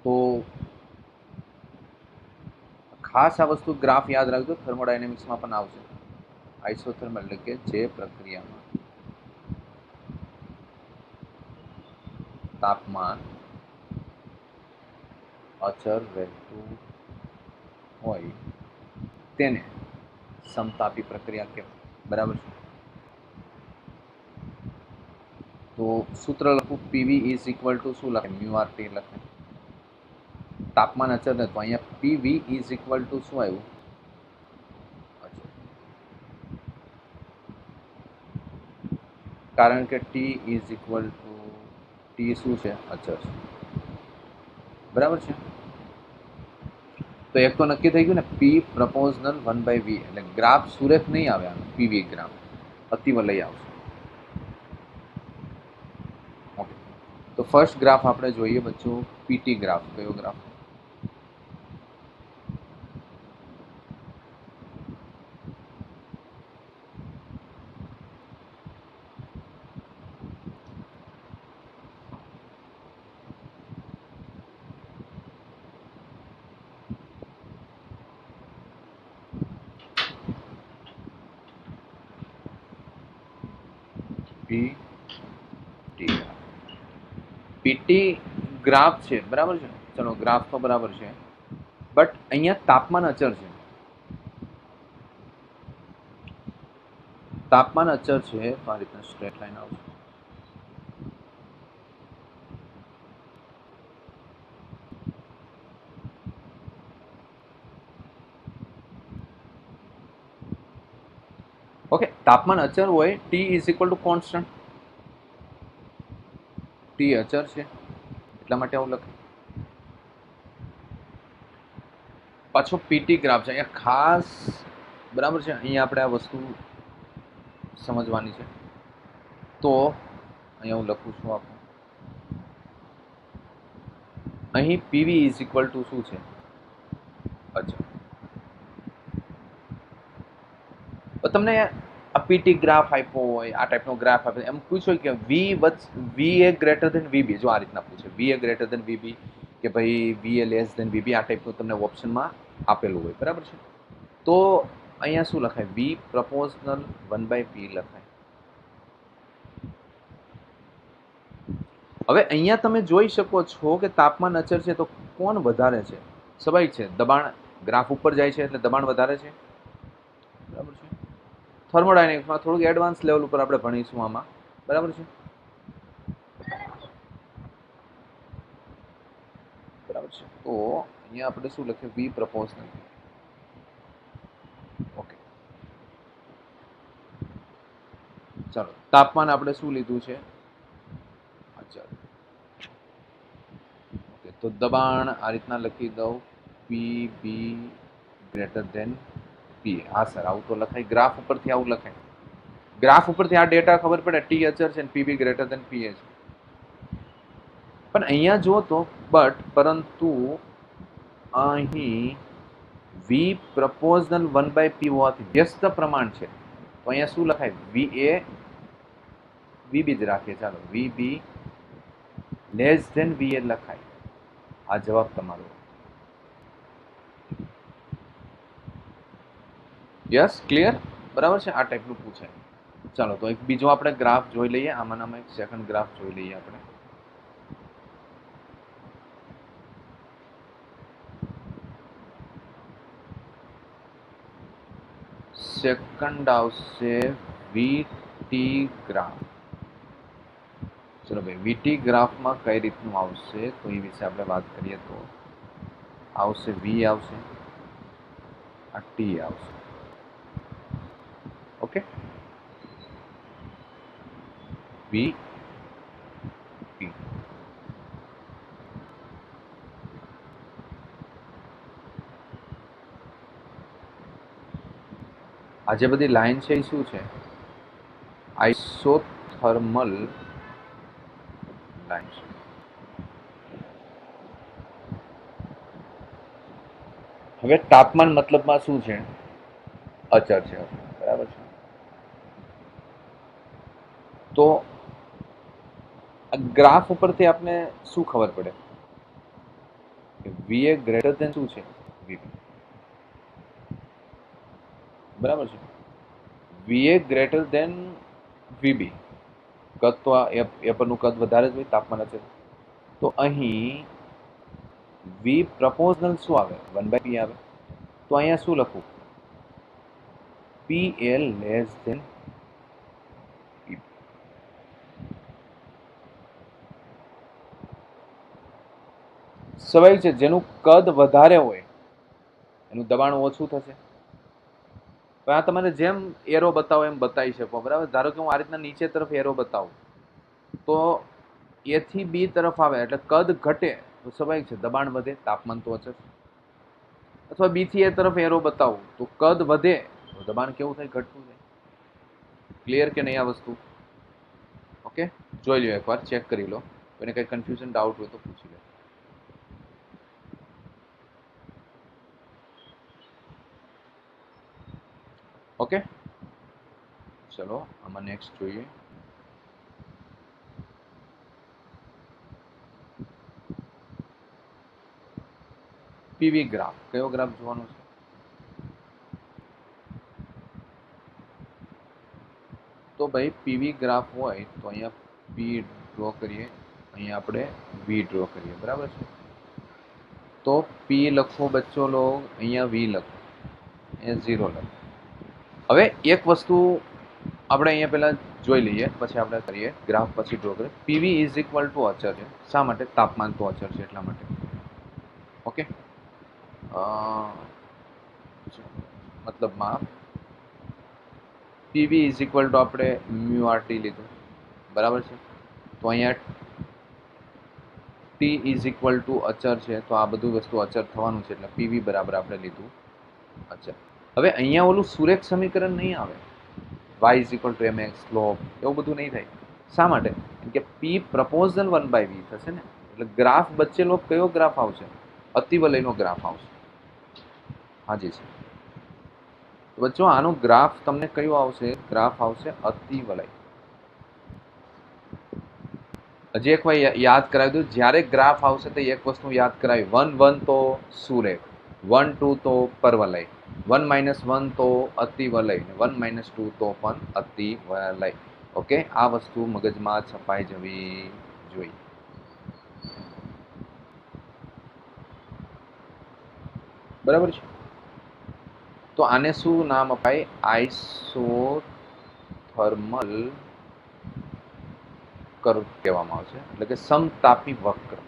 તો ખાસ આ વસ્તુ ગ્રાફ યાદ રાખજો, થર્મોડાયનેમિક્સમાં પણ આવશે. આઇસોથર્મલ એટલે કે જે પ્રક્રિયામાં તાપમાન અચળ રહેતું હોય તેને સમતાપી પ્રક્રિયા કહેવાય. બરાબર છે. તો સૂત્ર લખું, પીવી ઇઝ ઇક્વલ ટુ શું લખે? મ્યુ આર ટી લખે. તાપમાન અચળ ને તો અહીંયા પીવી ઇઝ ઇક્વલ ટુ શું આવ્યું? કારણ કે T is equal two T શું છે? અચળ છે. બરાબર છે. તો એક તો નક્કી થઈ ગયું ને, પી પ્રપોઝનલ 1/v, એટલે ગ્રાફ સુરેખ નહીં આવે, આનો પીવી ગ્રાફ અતિવલય આવશે. ઓકે, તો ફર્સ્ટ ગ્રાફ આપણે જોઈએ બચ્ચો, પીટી ગ્રાફ. કયો ગ્રાફ? પીટી ગ્રાફ છે. બરાબર છે. ચલો, ગ્રાફ તો બરાબર છે, બટ અહીંયા તાપમાન અચળ છે. તાપમાન અચળ છે તો આ રીતના સ્ટ્રેટ લાઈન આવશે. ઓકે, તાપમાન અચળ હોય, T is equal two constant. T અચળ છે એટલા માટે આવું લખ્યું. પાછો પીટી ગ્રાફ છે. અહીંયા ખાસ બરાબર છે, અહીંયા આપણે આ વસ્તુ સમજવાની છે. તો અહીંયા હું લખું છું આપણે, અહીં પીવી ઇઝ ઇક્વલ ટુ શું છે? અચળ. તમને આ પીટી ગ્રાફ આપ્યો હોય, આ ટાઈપનો ગ્રાફ આપ્યો, એમ પૂછ્યું કે વી એ ગ્રેટર ધેન વીબી, જો આ રીતના પૂછે, વી એ ગ્રેટર ધેન વીબી કે ભાઈ વી એ લેસ ધેન વીબી, આ ટાઈપનું તમને ઓપ્શનમાં આપેલું હોય. બરાબર છે. તો અહીંયા શું લખાય? વી પ્રપોઝનલ 1/p લખાય. હવે અહીંયા તમે જોઈ શકો છો કે તાપમાન અચળ છે, તો કોણ વધારે છે? સ્વાભાવિક છે, દબાણ ગ્રાફ ઉપર જાય છે એટલે દબાણ વધારે છે, બરાબર છે. થર્મોડાયનેમિક્સમાં થોડુંક એડવાન્સ લેવલ ઉપર આપણે ભણીશું આમાં, બરાબર છે. બરાબર છે. તો અહીંયા આપણે શું લખ્યું? વી પ્રપોઝનલ. ઓકે, ચાલો તાપમાન આપણે શું લીધું છે? અચળ. ઓકે, તો દબાણ આ રીતના લખી દઉં, પી બી ગ્રેટર દેન પી. હા સર, આવું તો લખાય, ગ્રાફ ઉપરથી આવું લખાય. ગ્રાફ ઉપરથી આ ડેટા ખબર પડે, ટી અચળ છે ને પીબી ગ્રેટર દેન પીએ છે. પણ અહીંયા જો તો પરંતુ અહીં વી પ્રપોઝનલ 1/p હોવાથી વ્યસ્ત પ્રમાણ છે, તો અહીંયા શું લખાય? વી એ વીબી જ રાખીએ, ચાલો વીબી લેસ ધેન વી એ લખાય. આ જવાબ તમારો. યસ, ક્લિયર, બરાબર છે. આ ટાઈપનું પૂછાય. ચાલો તો એક બીજો આપણે ગ્રાફ જોઈ લઈએ. આમાંનામાં એક સેકન્ડ ગ્રાફ જોઈ લઈએ આપણે. સેકન્ડ આવશે વીટી ગ્રાફ. ચલો ભાઈ, વીટી ગ્રાફમાં કઈ રીતનું આવશે તો એ વિશે આપણે વાત કરીએ. તો આવશે વી આવશે, આ ટી આવશે. Okay, V T. આ જે બધી લાઈન છે એ શું છે? આઇસોથર્મલ લાઈન છે. હવે તાપમાન મતલબમાં શું છે? અચળ છે, બરાબર છે. તો ગ્રાફ ઉપરથી આપને શું ખબર પડે? વી એ ગ્રેટર દેન શું છે? વીબી, બરાબર છે. વી એ ગ્રેટર દેન વીબી. કદ તો એ પરનું કદ વધારે જ હોય, તાપમાન અચળ. તો અહીં વી પ્રપોઝનલ શું આવે? 1/p આવે. તો અહીંયા શું લખું? પી એલ લેસ ધેન પી. સ્વાભાવિક છે, જેનું કદ વધારે હોય એનું દબાણ ઓછું થશે. આ તમારે જેમ એરો બતાવો એમ બતાવી શકો, બરાબર. ધારો કે હું આ રીતના નીચે તરફ એરો બતાવું તો એ થી બી તરફ આવે એટલે કદ ઘટે તો સ્વાભાવિક છે દબાણ વધે, તાપમાન તો અચળ. અથવા બી થી એ તરફ એરો બતાવું તો કદ વધે તો દબાણ કેવું થાય? ઘટતું જાય. ક્લિયર કે નહીં આ વસ્તુ? ઓકે, જોઈ લો, એકવાર ચેક કરી લો. કોઈને કઈ કન્ફ્યુઝન ડાઉટ હોય તો પૂછી લો. ઓકે, ચલો આમાં નેક્સ્ટ જોઈએ. PV graph. કયો ગ્રાફ જોવાનો છે? તો ભાઈ પીવી ગ્રાફ હોય તો અહીંયા પી ડ્રો કરીએ, અહીંયા આપણે વી ડ્રો કરીએ, બરાબર છે. તો પી લખો બચ્ચો લોગ, અહીંયા વી લખો, અહીંયા 0 લખો. હવે એક વસ્તુ આપણે અહીંયા પહેલા જોઈ લઈએ, પછી આપણે કરીએ ગ્રાફ, પછી ડ્રો કરીએ. પીવી ઇઝ ઇક્વલ ટુ અચળ છે. શા માટે? તાપમાન તો અચળ છે એટલા માટે. ઓકે, મતલબમાં પીવી ઇઝ ઇક્વલ ટુ આપણે મ્યુ આર ટી લીધું, બરાબર છે. તો અહીંયા ટી ઇઝ ઇક્વલ ટુ અચળ છે, તો આ બધું વસ્તુ અચળ થવાનું છે એટલે પીવી બરાબર આપણે લીધું અચળ. હવે અહીંયા ઓલું સુરેખ સમીકરણ નહીં આવે, y is equal to mx slope, એવું બધું નહીં થાય. શા માટે? કેમ કે પી પ્રપોઝનલ 1/v થશે ને, એટલે ગ્રાફ બચેલો કયો ગ્રાફ આવશે? અતિવલયનો ગ્રાફ આવશે. હાજી છે. તો બચ્ચો આનો ગ્રાફ તમને કયો આવશે? ગ્રાફ આવશે અતિવલય. હજી એક વાર યાદ કરાવી દઉં, જ્યારે ગ્રાફ આવશે તો એક વસ્તુ યાદ કરાવી, 1 1 તો સુરેખ, 1 2 તો પરવલય, 1 -1 તો અતિવલય, 1 -2 તો પણ અતિવલય. ઓકે, આ વસ્તુ મગજમાં છપાઈ જવી જોઈએ. બરાબર છે. તો આને શું નામ અપાય? આઇસોથર્મલ કર્વ કહેવામાં આવે છે, એટલે કે સમતાપી વક્ર.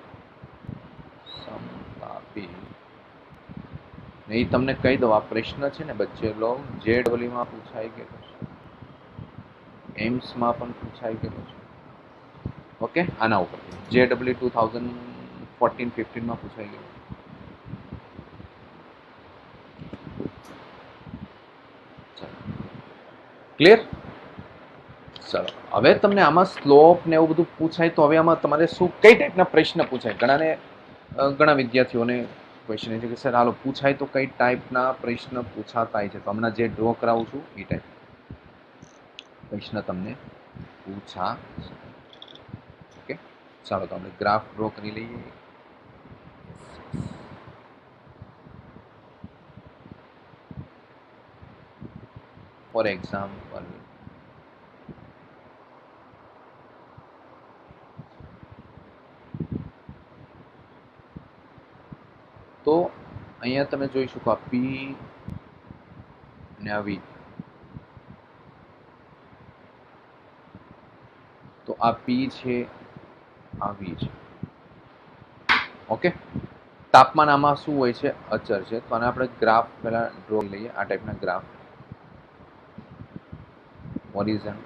સમતાપી. એ તમને કહી દઉં, આ પ્રશ્ન છે ને બચ્ચે લોગ JEE માં પૂછાઈ ગયેલો છે, એમ્સ માં પણ પૂછાઈ ગયેલો છે. ઓકે, આના ઉપર JEE 2014-15 માં પૂછાઈ ગયેલો. ક્લિયર? ચલો, હવે તમને આમાં સ્લોપ ને એવું બધું પૂછાય તો હવે આમાં તમારે શું કઈ ટાઈપના પ્રશ્ન પૂછાય? ઘણા વિદ્યાર્થીઓને ક્વેશ્ચન છે કે સર હાલો પૂછાય તો કઈ ટાઈપના પ્રશ્ન પૂછાતા છે? તો હમણાં જે ડ્રો કરાવું છું એ ટાઈપ પ્રશ્ન તમને પૂછા. ઓકે, ચાલો તો આપણે ગ્રાફ ડ્રો કરી લઈએ. ફોર એક્ઝામ્પલ, તો અહીંયા તમે જોઈ શકો આ પી અને આ વી. તો આ પી છે, આ વી છે. ઓકે, તાપમાન આમાં શું હોય છે? અચર છે. તો આને આપણે ગ્રાફ પહેલા ડ્રો લઈએ, આ ટાઈપના ગ્રાફ. હોરિઝોન,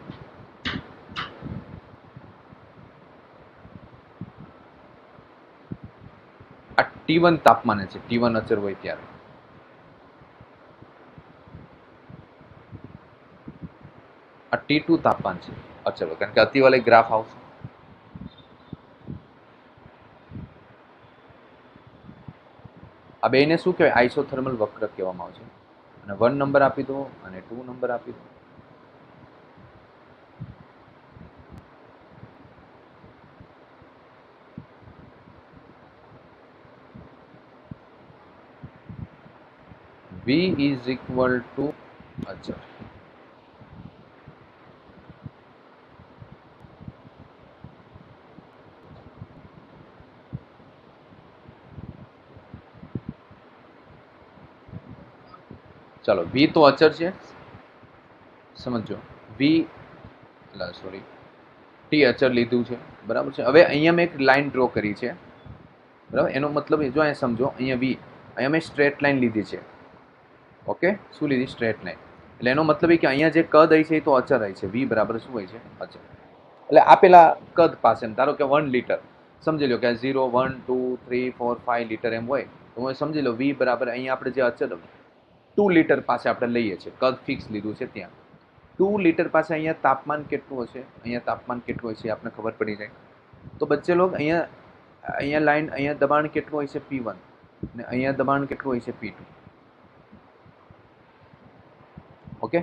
આ T1 તાપમાને છે, T1 અચર હોય ત્યારે. આ T2 તાપમાન છે, અચર હોય, કારણ કે અતિવાલે ગ્રાફ આવશે. આ બેને શું કહેવાય? આઇસોથર્મલ વક્ર કહેવામાં આવે છે. અને 1 નંબર આપી દો અને 2 નંબર આપી દો. V is equal to અચર. ચાલો, V તો અચર છે, સમજો. સોરી, T અચર લીધું છે, બરાબર છે. હવે અહીંયા મેં એક લાઈન ડ્રો કરી છે, બરાબર. એનો મતલબ જો અહીંયા સમજો, અહીંયા V, અહીંયા મેં સ્ટ્રેટ લાઈન લીધી છે. ઓકે, શું લીધી? Straight line. એટલે એનો મતલબ એ કે અહીંયા જે કદ હોય છે એ તો અચર હોય છે. V બરાબર શું હોય છે? અચર. એટલે આપેલા કદ પાસે ધારો કે 1 લીટર સમજી લો કે 0, 1, 2, 3, 4, 5 લીટર એમ હોય, તો હું સમજી લો V બરાબર અહીંયા આપણે જે અચર 2 લીટર પાસે આપણે લઈએ છીએ, કદ ફિક્સ લીધું છે ત્યાં. 2 લીટર પાસે અહીંયા તાપમાન કેટલું હશે? અહીંયા તાપમાન કેટલું હોય છે આપણે ખબર પડી જાય. તો બચ્ચે લોગ અહીંયા અહીંયા લાઈન, અહીંયા દબાણ કેટલું હોય છે? P1, અને અહીંયા દબાણ કેટલું હોય છે? P2. ઓકે,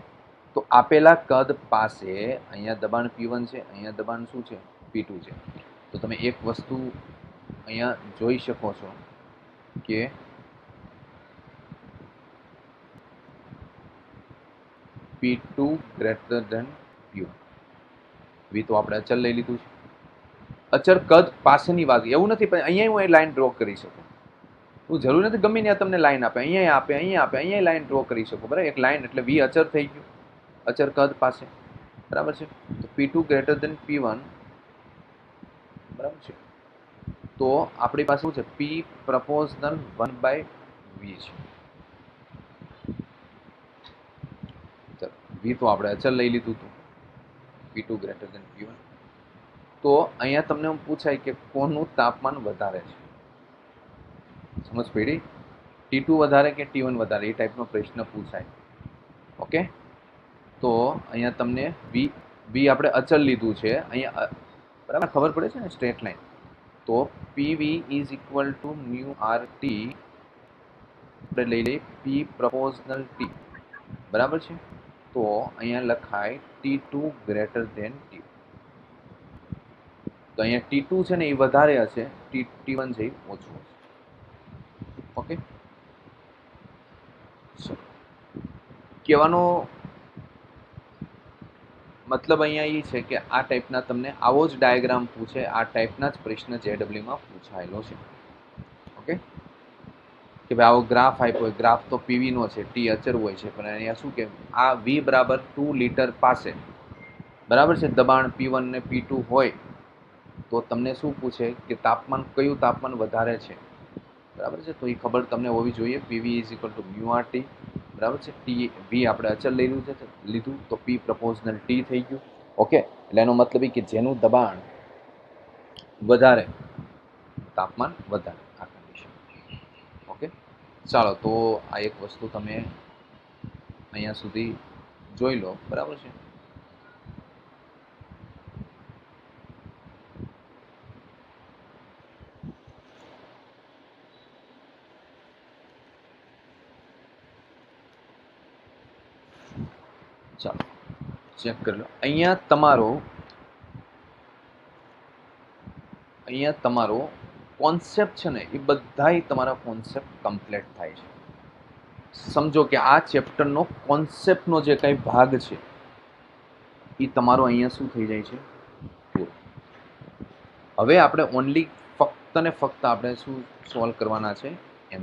તો આપેલા કદ પાસે અહીંયા દબાણ P1 છે, અહીંયા દબાણ શું છે? P2 છે. તો તમે એક વસ્તુ અહીંયા જોઈ શકો છો કે P2 greater than P1. V તો આપણે અચર લઈ લીધું છે. અચર કદ પાસેની વાત, એવું નથી પણ અહીંયા હું લાઈન ડ્રો કરી શકું. હું જરૂર નથી ગમે ત્યાં તમને લાઈન આપે, અહીંયા આપે, અહીંયા આપે, અહીંયા લાઈન ડ્રો કરી શકો, બરાબર. એક લાઈન એટલે V અચર થઈ ગયું, અચર કદ પાસે, બરાબર છે. તો P2 ગ્રેટર ધેન P1, બરાબર છે. તો આપણી પાસે શું છે? P પ્રપોઝનલ 1/V છે. ચલો, V તો આપણે અચર લઈ લીધું હતું, P2 ગ્રેટર ધેન P1. તો અહીંયા તમને પૂછાય કે કોનું તાપમાન વધારે છે? સમજ પડી? T2 વધારે કે T1 વધારે, એ ટાઈપનો પ્રશ્ન પૂછાય. ઓકે, તો અહીંયા તમને V આપણે અચલ લીધું છે અહીંયા, બરાબર, ખબર પડે છે ને, સ્ટ્રેટ લાઈન. તો PV is equal to mu RT, આપણે લઈ લઈએ P પ્રપોઝનલ T, બરાબર છે. તો અહીંયા લખાય T2 ગ્રેટર ધેન T. તો અહીંયા T2 છે ને એ વધારે હશે, T1 છે એ ઓછું હશે. ઓકે, કહેવાનો મતલબ અહીંયા એ છે કે આ ટાઈપના તમને આવો જ ડાયાગ્રામ પૂછે, આ ટાઈપના જ પ્રશ્ન JEE માં પૂછાયેલો છે. ઓકે, કે ભાઈ આવો ગ્રાફ આપ્યો હોય, ગ્રાફ તો પીવીનો છે, ટી અચર હોય છે, પણ અહીંયા શું કે આ વી બરાબર 2 લીટર પાસે બરાબર છે દબાણ P1 ને P2 હોય તો તમને શું પૂછે કે તાપમાન કયું તાપમાન વધારે છે, બરાબર છે. તો એ ખબર તમને હોવી જોઈએ. PV is equal to mu R T, બરાબર છે. ટી વી આપણે અચલ લીધું તો પી પ્રપોઝનલ ટી થઈ ગયું. ઓકે, એટલે એનો મતલબ એ કે જેનું દબાણ વધારે તાપમાન વધારે આ કન્ડિશન. ઓકે, ચાલો તો આ એક વસ્તુ તમે અહીંયા સુધી જોઈ લો, બરાબર છે. ચાલો ચેક કરી લો. અહીંયા તમારો કોન્સેપ્ટ છે ને એ બધાય તમારા કોન્સેપ્ટ કમ્પ્લીટ થાય છે. સમજો કે આ ચેપ્ટરનો કોન્સેપ્ટનો જે કંઈ ભાગ છે એ તમારો અહીંયા શું થઈ જાય છે પૂરો. હવે આપણે ઓનલી ફક્ત ને ફક્ત આપણે શું સોલ્વ કરવાના છે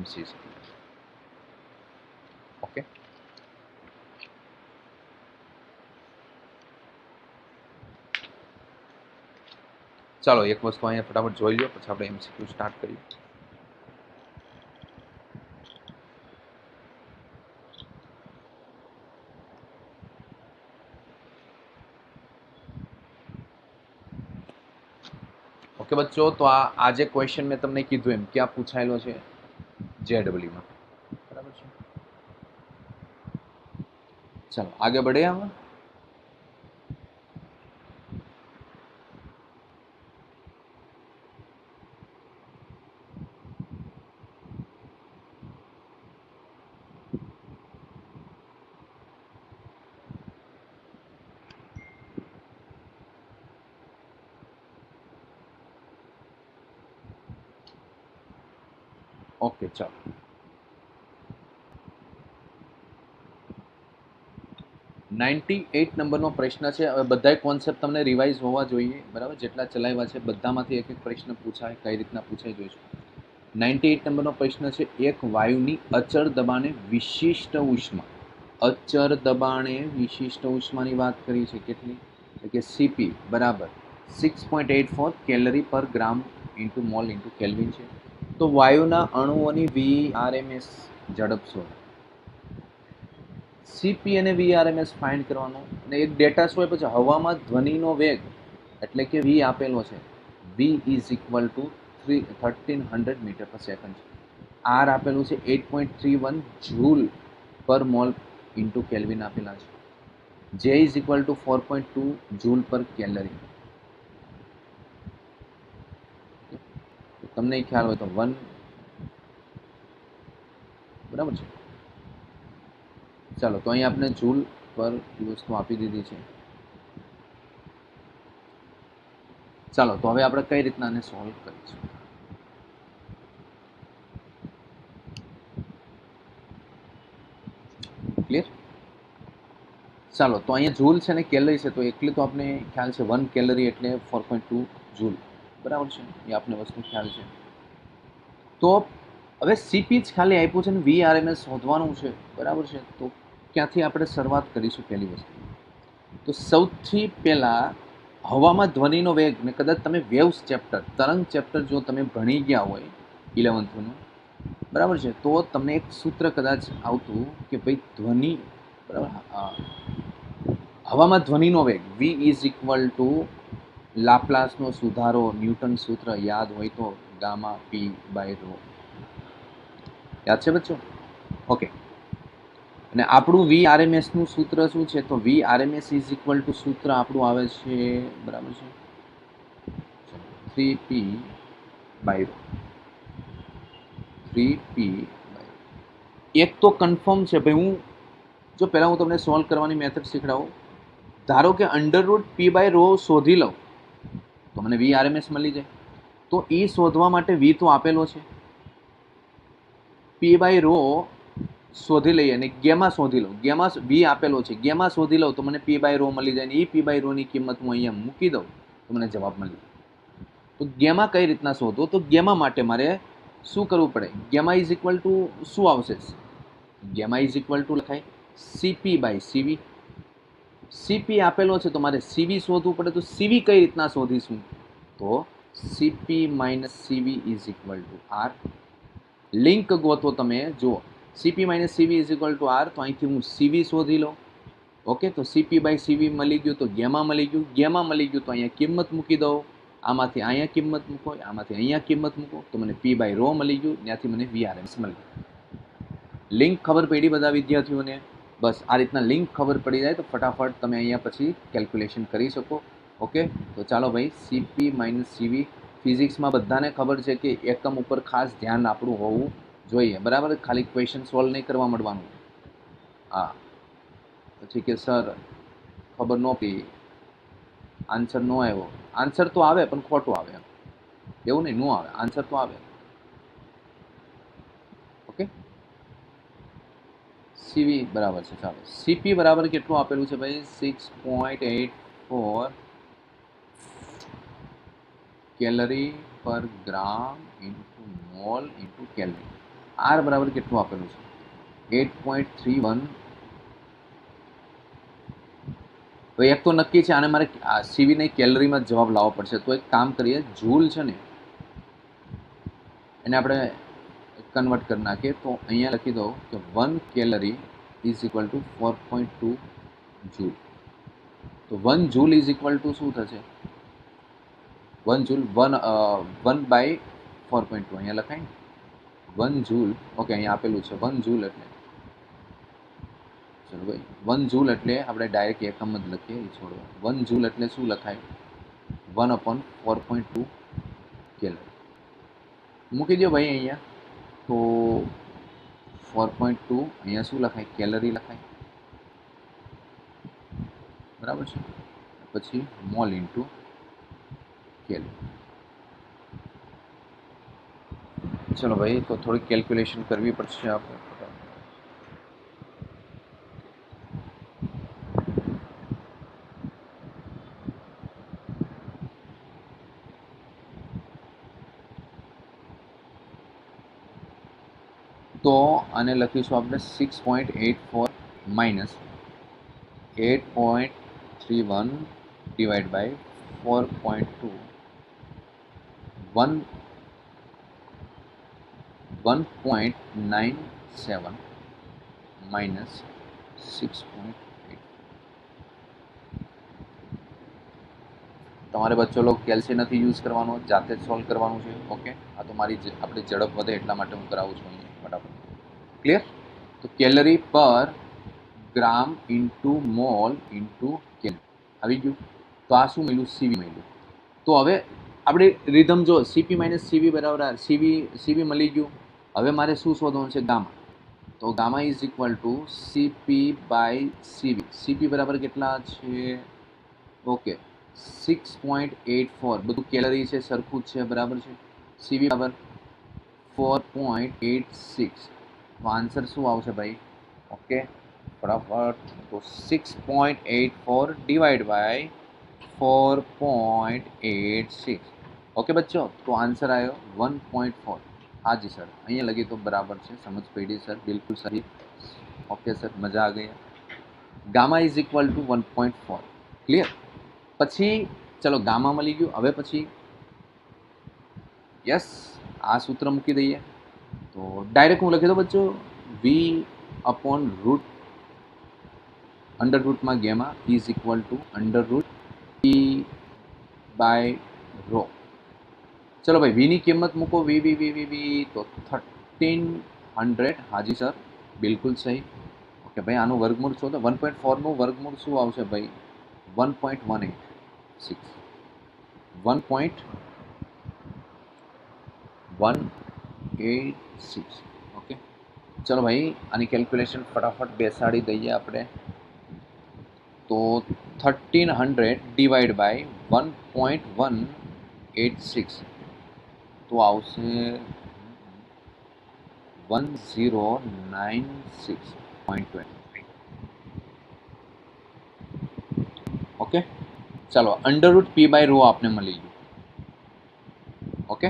MCQ. ઓકે, ચાલો એક વસ્તુ અહીંયા ફટાફટ જોઈ લો, પછી આપણે MCQ સ્ટાર્ટ કરીએ. ઓકે બચ્ચો, તો આ જે ક્વેશ્ચન મેં તમને કીધું એમ ક્યાં પૂછાયેલો છે JEE માં, બરાબર છે. ચાલો આગે बढ़े આમાં. ઓકે ચાલો, 98 નંબરનો પ્રશ્ન છે. હવે બધાય કોન્સેપ્ટ તમને રિવાઇઝ હોવા જોઈએ, બરાબર. જેટલા ચલાવ્યા છે બધામાંથી એક એક પ્રશ્ન પૂછાય, કઈ રીતના પૂછાય જોઈશું. 98 નંબરનો પ્રશ્ન છે, એક વાયુની અચળ દબાણે વિશિષ્ટ ઉષ્મા, અચળ દબાણે વિશિષ્ટ ઉષ્માની વાત કરી છે કેટલી, કે CP બરાબર 6.84 calorie per gram into mole into kelvin છે. તો વાયુના અણુઓની VRMS ઝડપ શોધો. CP અને VRMS ફાઇન્ડ કરવાનો, અને એક ડેટા શું હોય પછી હવામાં ધ્વનિનો વેગ એટલે કે V આપેલો છે, V is equal to 1300 metre per second છે. R આપેલું છે 8.31 જૂલ પર મોલ ઇન્ટુ કેલ્વિન આપેલા છે. J is equal two 4.2 joule પર કેલરી. તમને ખ્યાલ હોય તો 1, બરાબર છે. ચાલો તો અહીં આપણે જૂલ પર વસ્તુ આપી દીધી છે. ચાલો તો હવે આપણે કઈ રીતના આને સોલ્વ કરીશું. ક્લિયર? ચાલો તો અહીંયા જૂલ છે ને કેલરી છે, તો એકલી તો આપણે ખ્યાલ છે 1 કેલરી એટલે 4.2 જૂલ, બરાબર છે. એ આપણે વસ્તુ ખ્યાલ છે. તો હવે CP જ ખાલી આપ્યું છે ને VRMS શોધવાનું છે, બરાબર છે. તો ક્યાંથી આપણે શરૂઆત કરીશું? પહેલી વસ્તુ તો સૌથી પહેલાં હવામાં ધ્વનિનો વેગ, ને કદાચ તમે વેવ્સ ચેપ્ટર, તરંગ ચેપ્ટર જો તમે ભણી ગયા હોય 11thનું, બરાબર છે, તો તમને એક સૂત્ર કદાચ આવતું કે ભાઈ ધ્વનિ, બરાબર, હવામાં ધ્વનિનો વેગ V ઇઝ ઇક્વલ ટુ લાપ્લાસનો સુધારો, ન્યૂટન સૂત્ર યાદ હોય તો ગામા P/ρ. યાદ છે બચ્ચો? ઓકે, અને આપણું VRMS નું સૂત્ર શું છે? તો VRMS ઇઝ ઇક્વલ ટુ સૂત્ર આપણું આવે છે, બરાબર છે, 3P/ρ. 3P/ρ. એક તો કન્ફર્મ છે ભાઈ. જો પહેલાં હું તમને સોલ્વ કરવાની મેથડ શીખડાવું. ધારો કે √P/ρ શોધી લઉં તો મને VRMS મળી જાય. તો એ શોધવા માટે V તો આપેલો છે, P/ρ શોધી લઈએ અને ગેમા શોધી લઉં. ગેમા V આપેલો છે, ગેમા શોધી લઉં તો મને P/ρ મળી જાય. ને એ P/ρ ની કિંમત હું અહીંયા મૂકી દઉં તો મને જવાબ મળી જાય. તો ગેમા કઈ રીતના શોધવો? તો ગેમા માટે મારે શું કરવું પડે? ગેમા ઇઝ ઇક્વલ ટુ શું આવશે? ગેમા ઇઝ ઇક્વલ ટુ લખાય સીપી બાય સીવી. સીપી આપેલો છે તો મારે સીવી શોધવું પડે, તો સીવી કઈ રીતના શોધીશું? તો CP minus CV is equal to R. Link ગોતો તમે, જુઓ CP minus CV is equal to R, તો અહીંથી હું સીવી શોધી લઉં. ઓકે, તો સીપી બાય સીવી મળી ગયું, તો ગેમા મળી ગયું. ગેમા મળી ગયું તો અહીંયા કિંમત મૂકી દો. આમાંથી અહીંયા કિંમત મૂકો, આમાંથી અહીંયા કિંમત મૂકો, તો મને પી બાય રો મળી ગયું. ત્યાંથી મને વીઆરએમએસ મળી ગયું. લિંક ખબર પડી બધા વિદ્યાર્થીઓને? બસ આ રીતના લિંક ખબર પડી જાય તો ફટાફટ તમે અહીંયા પછી કેલ્ક્યુલેશન કરી શકો. ઓકે, તો ચાલો ભાઈ, સીપી માઇનસ સીવી ફિઝિક્સમાં બધાને ખબર છે કે એકમ ઉપર ખાસ ધ્યાન આપણું હોવું જોઈએ, બરાબર? ખાલી ક્વેશ્ચન સોલ્વ નહીં કરવા મળવાનું. હા, પછી કે સર ખબર ન પડી, આન્સર ન આવ્યો. આન્સર તો આવે પણ ખોટો આવે, એવું નહીં, ન આવે, આન્સર તો આવે. ઓકે, સીવી બરાબર છે. ચાલો, સીપી બરાબર કેટલું આપેલું છે ભાઈ? 6.84 calorie per gram into mole into calorie. R બરાબર કેટલું આપેલું છે? 8.31. તો એક તો નક્કી છે, આને મારે સીવી નહીં કેલરીમાં જવાબ લાવવો પડશે. તો એક કામ કરીએ, જૂલ છે ને એને આપણે કન્વર્ટ કરી નાખીએ. તો અહીંયા લખી દો કે 1 calorie is equal two 4.2 joule. તો 1 જૂલ ઇઝ ઇક્વલ ટુ શું થશે? 1 જૂલ 1 બાય 4.2 અહીંયા લખાય ને, 1 જૂલ. ઓકે, અહીંયા આપેલું છે 1 જૂલ એટલે, ચલો ભાઈ 1 જૂલ એટલે આપણે ડાયરેક્ટ એકમ જ લખીએ, એ છોડો. 1 જૂલ એટલે શું લખાય? 1/4.2 કેલરી મૂકી દો ભાઈ અહીંયા. તો 4.2 અહીંયા શું લખાય? કેલરી લખાય, બરાબર છે. પછી મોલ ઇન્ટુ કેલરી. ચલો ભાઈ, તો થોડી કેલ્ક્યુલેશન કરવી પડશે આપણે. તો આને લખીશું આપણે 6.84 માઇનસ 8.31 ડિવાઈડ બાય 4.2, 1.97 માઇનસ 6.8. તમારે બચ્ચો લોગ કેલ્સી નથી યુઝ કરવાનો, જાતે જ સોલ્વ કરવાનું છે. ઓકે, આ તો મારી આપણી ઝડપ વધે એટલા માટે હું કરાવું છું અહીંયા ફટાફટ. ક્લિયર? તો calorie per gram into mole into calorie આવી ગયું. તો આ શું મળ્યું? સીવી મળ્યું. તો હવે આપણે રીધમ જો સીપી માઇનસ સીવી બરાબર સીવી મળી ગયું. હવે મારે શું શોધવાનું છે? ગામા. તો gamma is equal to CP by CV. CP બરાબર કેટલા છે? ઓકે, 6.84. બધું કેલરી છે, સરખું જ છે, બરાબર છે. સીવી બરાબર 4.86. તો આન્સર શું આવશે ભાઈ? ઓકે, ફટાફટ. તો 6.84 ડિવાઈડ બાય 4.86. ઓકે બચ્ચો, તો આન્સર આવ્યો 1.4. હા જી સર, અહીંયા લગી તો બરાબર છે, સમજ પડી સર, બિલકુલ સही. ઓકે સર, મજા આ ગઈ. Gamma is equal two 1.4. Clear? પછી ચલો ગામા મળી ગયું. હવે પછી યસ, આ સૂત્ર મૂકી દઈએ. તો ડાયરેક્ટ હું લખી દઉં બચ્ચો, વી અપોન રૂટ અંડર રૂટમાં gamma is equal to under root P by rho. ચલો ભાઈ, વીની કિંમત મૂકો. વી વી વી વી વી તો 1300. હાજી સર, બિલકુલ સહી. ઓકે ભાઈ, આનું વર્ગમૂળ શું તો 1.4નું વર્ગમૂળ શું આવશે ભાઈ? 1.186. 1.186. ઓકે, ચલો ભાઈ, આની કેલ્ક્યુલેશન ફટાફટ બેસાડી દઈએ આપણે. તો 1300 ડિવાઈડ બાય 1.186 તો આવશે 1096.20. ઓકે, ચાલો under root P by rho આપને મળી ગયું. ઓકે,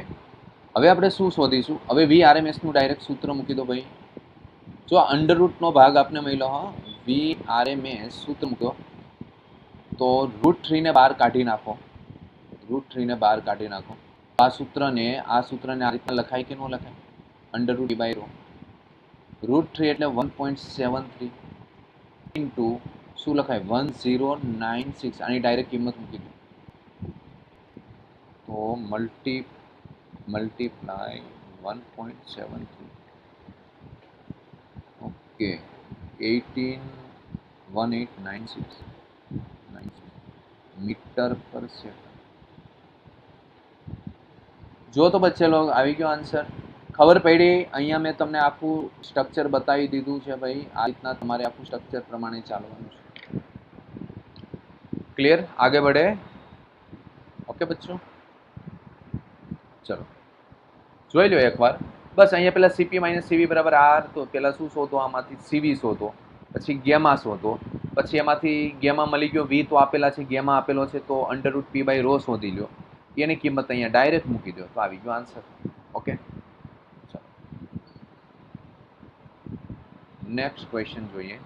હવે આપણે શું શોધીશું? હવે VRMS નું ડાયરેક્ટ સૂત્ર મૂકી દો ભાઈ. જો અંડરરૂટનો ભાગ આપને મળ્યો, હા, VRMS સૂત્ર મૂક્યો તો √3 ને બહાર કાઢી નાખો. √3 ને બહાર કાઢી નાખો. આ સૂત્રને આ રીતના લખાય કે ન લખાય? Under root D by row. √3 એટલે 1.73 ઇન્ટુ શું લખાય? 1096. આની ડાયરેક્ટ કિંમત મૂકી દો તો multiply 1.73. Okay, 181896 metre per second. જો તો બચ્ચે લોગ આવી ગયો આન્સર. ખબર પડી? અહીંયા મેં તમને આખું સ્ટ્રક્ચર બતાવી દીધું છે ભાઈ. આ રીતના તમારે આખું સ્ટ્રક્ચર પ્રમાણે ચાલવાનું છે. ક્લિયર? આગે बढ़े? ઓકે બચ્ચો, ચલો જોઈ લો એકવાર. બસ અહીંયા પેલા CP - CV બરાબર R, તો પેલા શું શોધો? આમાંથી CV શોધો, પછી ગેમા શોધો, પછી એમાંથી ગેમા મળી ગયો, V તો આપેલા છે, ગેમા આપેલો છે, તો √P/ρ શોધી લો. એની કિંમત અહીંયા ડાયરેક્ટ મૂકી દો તો આવી ગયો આન્સર. ઓકે, ચલો નેક્સ્ટ ક્વેશ્ચન જોઈએ.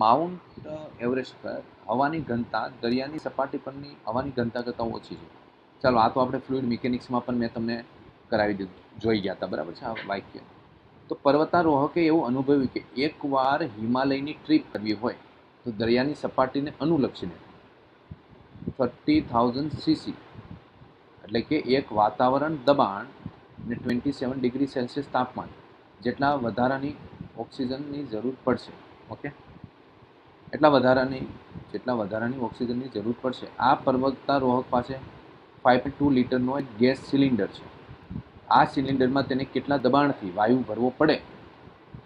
માઉન્ટ એવરેસ્ટ પર હવાની ઘનતા દરિયાની સપાટી પરની હવાની ઘનતા કરતાં ઓછી છે. ચાલો, આ તો આપણે ફ્લુઇડ મિકેનિક્સમાં પણ મેં તમને કરાવી દીધું, જોઈ ગયા હતા, બરાબર છે આ વાક્ય. તો પર્વતારોહકે એવું અનુભવ્યું કે એકવાર હિમાલયની ટ્રીપ કરવી હોય તો દરિયાની સપાટીને અનુલક્ષીને 30,000 cc એટલે કે એક વાતાવરણ દબાણ ને 27 ડિગ્રી સેલ્સિયસ તાપમાન જેટલા વધારાની ઓક્સિજનની જરૂર પડશે. ઓકે, જેટલા વધારાની ઓક્સિજનની જરૂર પડશે. આ પર્વતારોહક પાસે 5.2 લીટરનો એક ગેસ સિલિન્ડર છે. આ સિલિન્ડરમાં તેને કેટલા દબાણથી વાયુ ભરવો પડે?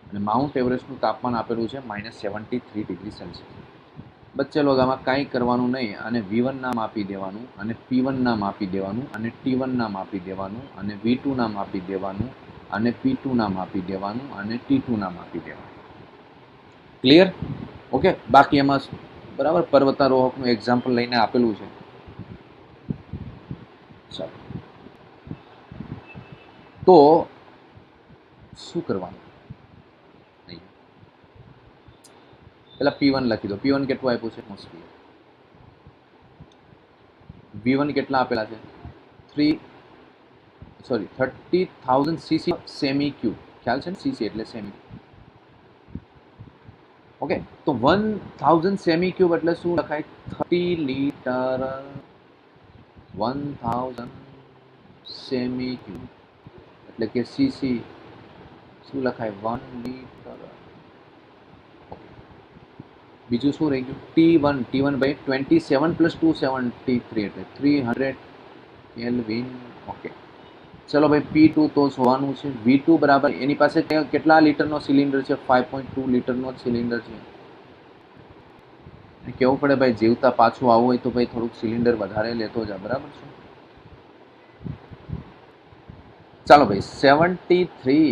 અને માઉન્ટ એવરેસ્ટનું તાપમાન આપેલું છે -73 ડિગ્રી સેલ્સિયસ. બચ્ચે લોગ આમાં કાંઈ કરવાનું નહીં, અને V1 નામ આપી દેવાનું, અને P1 નામ આપી દેવાનું, અને T1 નામ આપી દેવાનું, અને V2 નામ આપી દેવાનું, અને P2 નામ આપી દેવાનું, અને T2 નામ આપી દેવાનું. ક્લિયર? ઓકે, બાકી એમાં બરાબર પર્વતારોહકનું એક્ઝામ્પલ લઈને આપેલું છે. ચાલો, તો શું કરવાનું? પેલા P1 લખી દો. P1 કેટલું આપ્યું છે? એટમોસ્ફિયર. V1 કેટલા આપેલા છે? 30,000 cc સેમી ક્યુબ. ખ્યાલ છે ને? cc એટલે સેમી. ઓકે, તો 1000 સેમી ક્યુબ એટલે શું લખાય? 30 લીટર 1000 સેમી ક્યુબ એટલે કે cc શું લખાય? 1 લીટર. બીજું શું રહી ગયું? T1 ભાઈ 27 + 273 એટલે 300 કેલ્વિન. ઓકે, ચલો ભાઈ P2 તો શોધવાનું છે. V2 બરાબર એની પાસે કેટલા લીટરનો સિલિન્ડર છે? 5.2 લીટરનો સિલિન્ડર છે. કેવું પડે ભાઈ, જીવતા પાછું આવવું હોય તો ભાઈ થોડુંક સિલિન્ડર વધારે લેતો જા, બરાબર છે? ચાલો ભાઈ, 73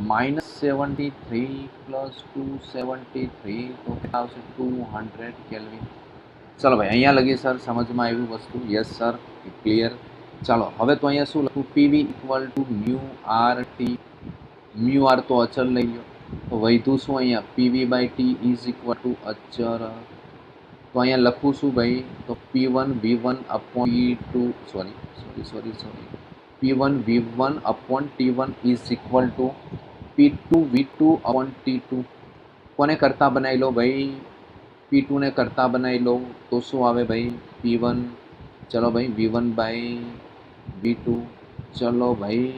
-73 + 273 તો કેટલા આવશે? 200 કેલ્વિન. ચાલો ભાઈ, અહીંયા લગી સર સમજમાં આવ્યું વસ્તુ? Yes sir, clear. ચાલો, હવે તો અહીંયા શું લખું? PV = μRT. μR તો અચળ લઈ લો, તો વધ્યું શું અહીંયા? PV/T = અચળ. તો અહીંયા લખું છું ભાઈ, તો P1 V1 upon P2 P1 V1 upon T1 = P2 V2 upon T2. કોને કરતા બનાવી લો ભાઈ? P2 ને કરતા બનાવી લો તો શું આવે ભાઈ? P1. ચલો ભાઈ, V1/V2. ચલો ભાઈ,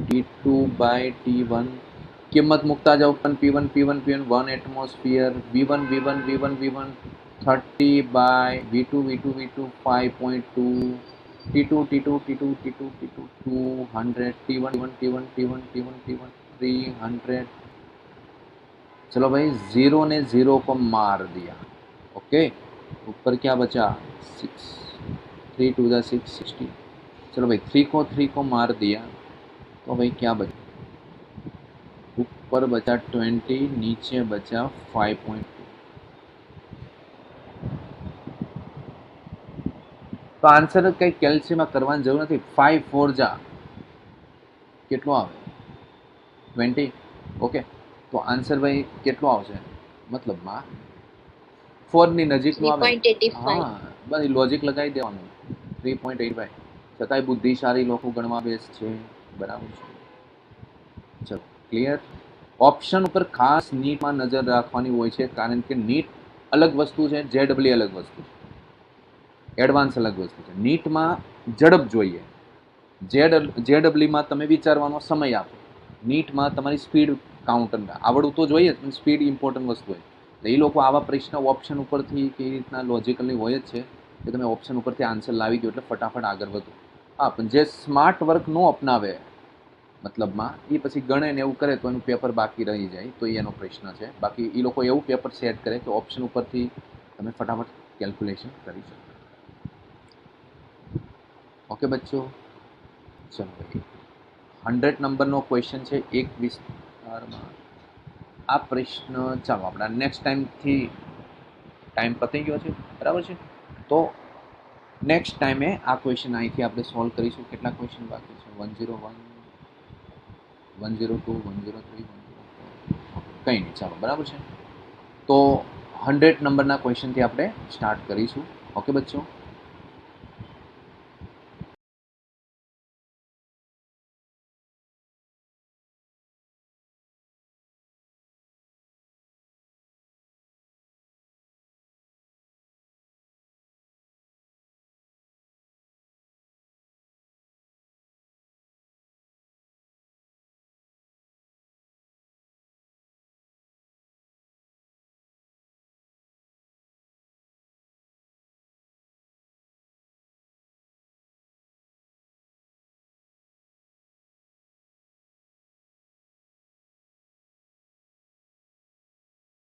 T2/T1. કિંમત મૂકતા જાઓ પણ P1 1 atmosphere. V1 30/V2 5.2. T2 200. T1 300. चलो भाई, 0 ने 0 को मार दिया. ओके, ऊपर क्या बचा? 6. 3 × 2 = 6 60. चलो भाई, 3 को मार दिया तो भाई क्या बचा? ऊपर बचा 20, नीचे बचा 5.2. तो आंसर कई कैल्शियम करवानी जरूर नहीं. 5 4 जा કેટલો આવે 20. ઓકે, તો આન્સર ભાઈ કેટલો આવશે મતલબમાં 4 ની નજીકનું આવે. 3.85. હા, બસ લોજિક લગાવી દેવાનું. 3.85. છતાંય બુદ્ધિશાળી લોકો ગણવા બેસ છે. બરાબર છે. ચલો ક્લિયર. ઓપ્શન ઉપર ખાસ નીટમાં નજર રાખવાની હોય છે, કારણ કે નીટ અલગ વસ્તુ છે, જેડબલ્યુ અલગ વસ્તુ છે, એડવાન્સ અલગ વસ્તુ છે. નીટમાં ઝડપ જોઈએ, જેડબલ્યુમાં તમે વિચારવાનો સમય આપો. નીટમાં તમારી સ્પીડ કાઉન્ટર આવડવું તો જોઈએ જ, પણ સ્પીડ ઇમ્પોર્ટન્ટ વસ્તુ હોય. એટલે એ લોકો આવા પ્રશ્ન ઓપ્શન ઉપરથી કેવી રીતના લોજિકલી હોય જ છે કે તમે ઓપ્શન ઉપરથી આન્સર લાવી દો એટલે ફટાફટ આગળ વધો. હા, પણ જે સ્માર્ટ વર્ક ન અપનાવે મતલબમાં એ પછી ગણે ને એવું કરે તો એનું પેપર બાકી રહી જાય, તો એનો પ્રશ્ન છે. બાકી એ લોકો એવું પેપર સેટ કરે કે ઓપ્શન ઉપરથી તમે ફટાફટ કેલ્ક્યુલેશન કરી શકો. ઓકે બચ્ચો, ચલો ભાઈ 100 નંબરનો ક્વેશ્ચન છે એક વિસ્તારમાં. આ પ્રશ્ન ચાલો આપણા નેક્સ્ટ ટાઈમથી ટાઈમ પતી ગયો છે, બરાબર છે. તો નેક્સ્ટ ટાઈમે આ ક્વેશ્ચન અહીંથી આપણે સોલ્વ કરીશું. કેટલા ક્વેશ્ચન બાકી છે? 101, 102, 103, 104. કંઈ નહીં, ચાલો બરાબર છે. તો 100 નંબરના ક્વેશ્ચનથી આપણે સ્ટાર્ટ કરીશું. ઓકે બચ્ચો.